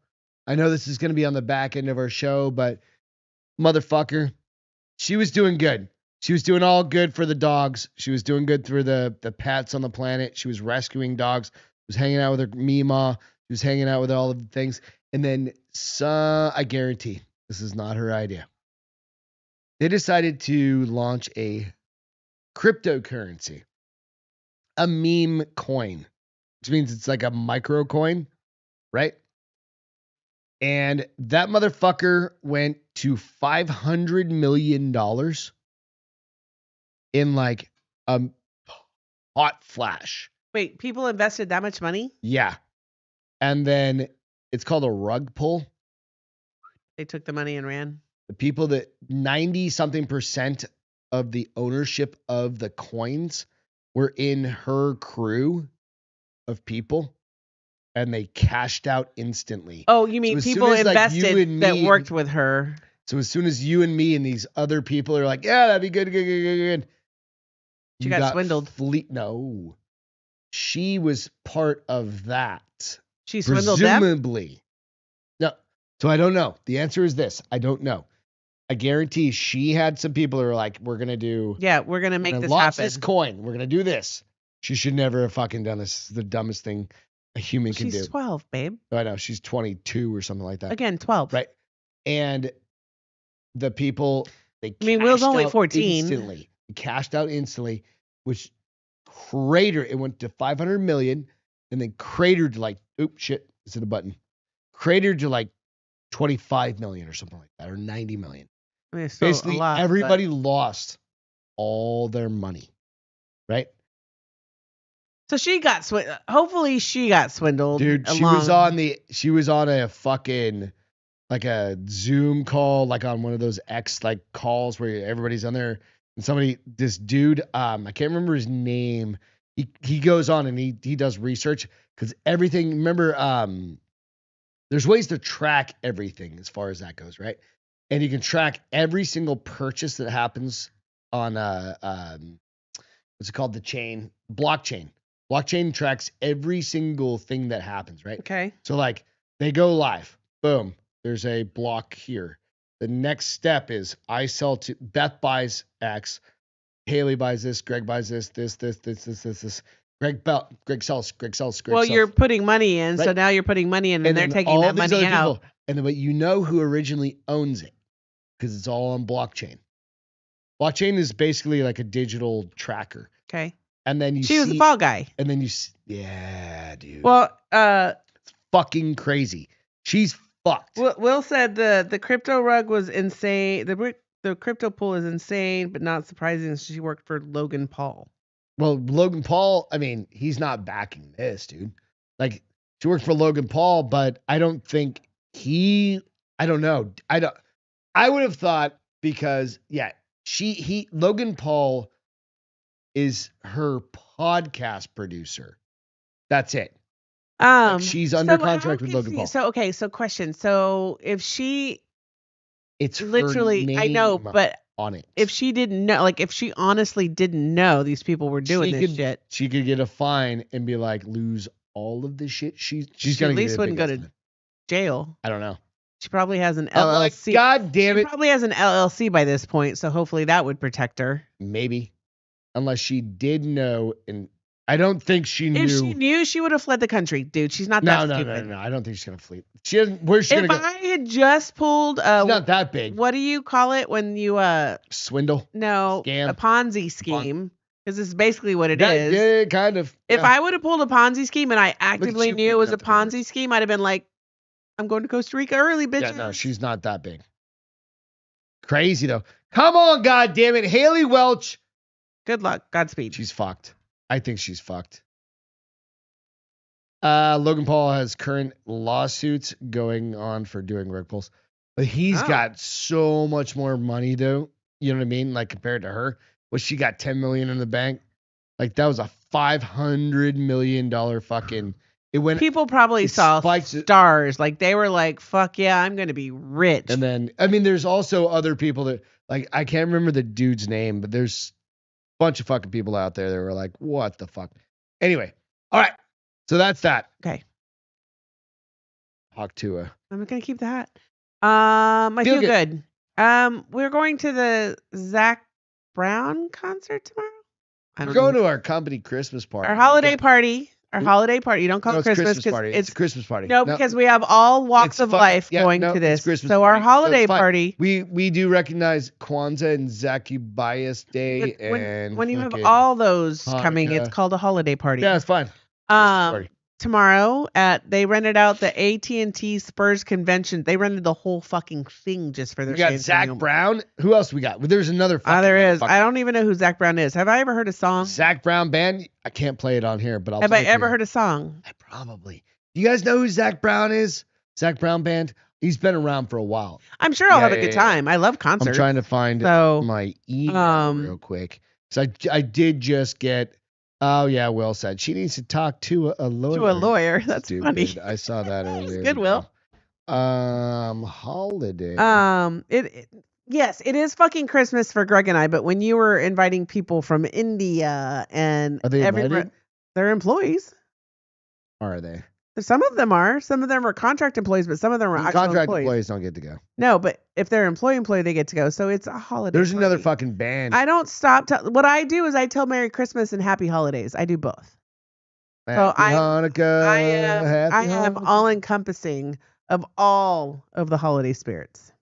I know this is gonna be on the back end of our show, but motherfucker, she was doing good. She was doing all good for the dogs. She was doing good for the pets on the planet. She was rescuing dogs. She was hanging out with her Mima. She was hanging out with all of the things. And then I guarantee this is not her idea. They decided to launch a cryptocurrency, a meme coin, which means it's like a micro coin, right? And that motherfucker went to $500 million in like a hot flash. Wait, people invested that much money? Yeah. And then it's called a rug pull. They took the money and ran. The people that 90-something% of the ownership of the coins were in her crew of people, and they cashed out instantly. Oh, you mean people invested that worked with her? So as soon as you and me and these other people are like, yeah, that'd be good. She got swindled. No. She was part of that. She swindled them? Presumably. No. So I don't know. The answer is this. I don't know. I guarantee she had some people who are like, we're going to do. Yeah, we're going to make this launch happen. This coin. We're going to do this. She should never have fucking done this. This is the dumbest thing a human can do. She's 12, babe. I know. She's 22 or something like that. Again, 12. Right. And the people They I mean, Will's cashed only out 14. instantly. He cashed out instantly, which cratered. It went to 500 million, and then cratered to like, oops, shit, is it a button? Cratered to like 25 million or something like that, or 90 million. I mean, it's still Basically, a lot. everybody lost all their money, right? So she got hopefully she got swindled. Dude, she was on a fucking like a Zoom call, like on one of those X like calls where everybody's on there, and this dude, I can't remember his name. He goes on and he does research because everything. Remember, there's ways to track everything as far as that goes, right? And you can track every single purchase that happens on what's it called? The chain blockchain. Blockchain tracks every single thing that happens, right? Okay. So like they go live, boom. There's a block here. The next step is I sell to Beth buys X, Haley buys this, Greg buys this. Greg sells. Well, you're putting money in, so Right. now you're putting money in, and they're then taking all that these money other out. people, and then but you know who originally owns it because it's all on blockchain. Blockchain is basically like a digital tracker, Okay. and then She was the fall guy. and then yeah, dude. Well, It's fucking crazy. She's fucked. Will said the crypto rug was insane. The crypto pool is insane, but not surprising. She worked for Logan Paul. Well, Logan Paul, I mean, he's not backing this, dude. Like, she worked for Logan Paul, but I don't think I don't know. I would have thought because, yeah, Logan Paul is her podcast producer. That's it. Like, she's under contract with Logan Paul. So question. So if she It's her literally, I know, name but on it. if she didn't know, like if she honestly didn't know these people were doing this shit, she could get a fine and be like, lose all of this shit. She's she gonna at least get a wouldn't big go ass to fine. jail. I don't know. She probably has an I'm like, LLC. God damn She it. probably has an LLC by this point, so hopefully that would protect her. Maybe. Unless she did know, and I don't think she knew. If she knew, she would have fled the country, dude. She's not that stupid. No. I don't think she's gonna flee. She doesn't. Where's she If gonna go? I had just pulled She's not that big. what do you call it when you Swindle. no, Scam. a Ponzi scheme, because this is basically what it is. Yeah, kind of. If yeah. I would have pulled a Ponzi scheme and I actively you knew it was a picking up the Ponzi scheme, I'd have been like, I'm going to Costa Rica early, bitch. Yeah, no, she's not that big. Crazy though. Come on, God damn it, Haley Welch. Good luck. Godspeed. She's fucked. I think she's fucked. Logan Paul has current lawsuits going on for doing rug pulls, but he's got so much more money though. You know what I mean? Like compared to her, well, she got 10 million in the bank. Like that was a $500 million fucking. It went. People probably saw spiked- stars. Like they were like, "Fuck yeah, I'm gonna be rich." And then I mean, there's also other people that like I can't remember the dude's name, but there's a bunch of fucking people out there that were like, "What the fuck?" Anyway, all right. So that's that. Okay. Hawk Tua. I'm gonna keep that. I feel good. good. We're going to the Zach Brown concert tomorrow. We're going to our company Christmas party. Our holiday party. Our holiday party. You don't call No, it Christmas party. because It's a Christmas party. no, because we have all walks of life going to this. So our holiday party. We do recognize Kwanzaa and Zacchaeus Day and when you have fucking all those coming, Hanukkah. it's called a holiday party. Yeah, it's fine. Party. Tomorrow they rented out the AT&T Spurs convention. They rented the whole fucking thing just for their. We got Zach Brown. Who else we got? There's another. There is. I don't even know who Zach Brown is. Have I ever heard a song? Zach Brown band. I can't play it on here, but have I ever heard a song? I probably. You guys know who Zach Brown is? Zach Brown band. He's been around for a while. I'm sure I'll have a good time. I love concerts. I'm trying to find my email real quick. So I did just get. Oh yeah, Will said she needs to talk to a lawyer. To a lawyer. That's Stupid. funny. I saw that earlier. Good, Will. Holiday. Yes, it is fucking Christmas for Greg and I. But when you were inviting people from India and Are they invited? They're employees. Are they? Some of them are. Some of them are contract employees, but some of them are actual contract employees don't get to go. No, but if they're employee, they get to go. So it's a holiday. There's party. another fucking band. I don't stop. What I do is I tell Merry Christmas and Happy Holidays. I do both. Happy Hanukkah. I am all encompassing of all of the holiday spirits.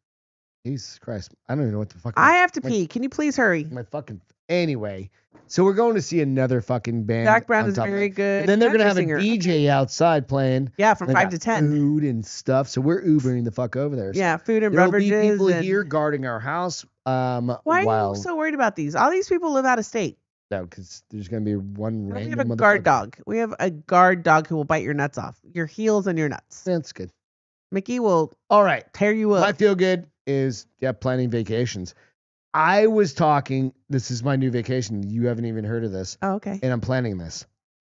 Jesus Christ. I don't even know what the fuck. I have to pee. Can you please hurry? My fucking. Anyway, so we're going to see another fucking band. Jack Brown on is top of very it. good. And then they're going to have a singer. DJ outside playing. Yeah, from They 5 got to 10. Food and stuff. So we're Ubering the fuck over there. So Yeah, food and there will beverages. be people and... here guarding our house. Why are you so worried about these? All these people live out of state. No, because there's going to be one We random have a guard motherfucker. dog. We have a guard dog who will bite your nuts off. Your heels and your nuts. That's good. Mickey will All right. tear you up. My feel good is planning vacations. I was talking. This is my new vacation. You haven't even heard of this, Oh, okay. and I'm planning this.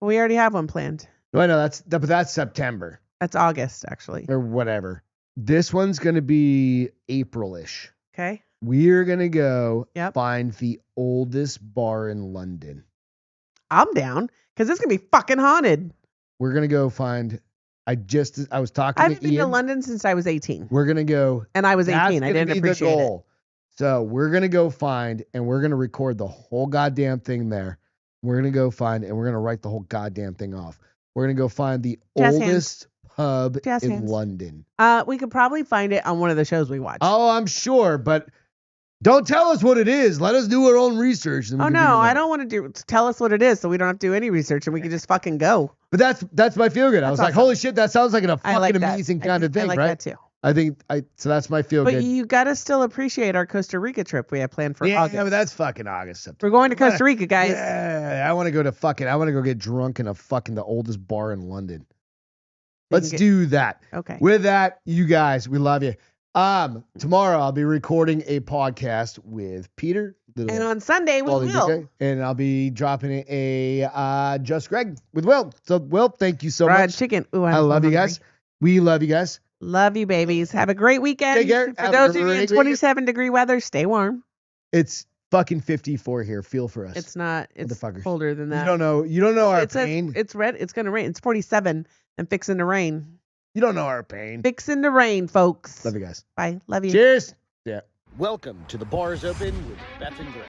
We already have one planned. No, I know but that's September That's August, actually. or whatever. This one's gonna be April-ish. Okay. We're gonna go Yep. find the oldest bar in London. I'm down because it's going to be fucking haunted. We're gonna go find. I was talking I to haven't been to Ian. London since I was 18. We're gonna go. And I was That's 18. I gonna didn't be the appreciate it. goal. So we're gonna go find, and we're gonna record the whole goddamn thing there. We're gonna go find, and we're gonna write the whole goddamn thing off. We're gonna go find the Jazz oldest pub Jazz in hands. London. We could probably find it on one of the shows we watch. Oh, I'm sure, but don't tell us what it is. Let us do our own research. Oh no, I don't want to tell us what it is, so we don't have to do any research and we can just fucking go. But that's my feel good. I was like, awesome. holy shit, that sounds like a I like fucking that. amazing kind of thing, I like right? that too. So that's my feel But good. you gotta still appreciate our Costa Rica trip we have planned for August. Yeah, but that's fucking August. September. We're going to Costa Rica, guys. Yeah, I want to go get drunk in the oldest bar in London. Let's do that. Okay. With that, you guys, we love you. Tomorrow I'll be recording a podcast with Peter. And on Sunday we Baldy will. DK, and I'll be dropping a Just Greg with Will. So Will, thank you so Fried much. chicken. Ooh, I love you guys. We love you guys. Love you, babies. Have a great weekend. Take care. For Have those a of you in great 27-degree weather, stay warm. It's fucking 54 here. Feel for us. It's not. It's Motherfuckers. colder than that. You don't know our It says pain. it's red. It's gonna rain. It's 47 and fixing to rain. You don't know our pain. Fixing to rain, folks. Love you guys. Bye. Love you. Cheers. Yeah. Welcome to The Bars Open with Beth and Greg.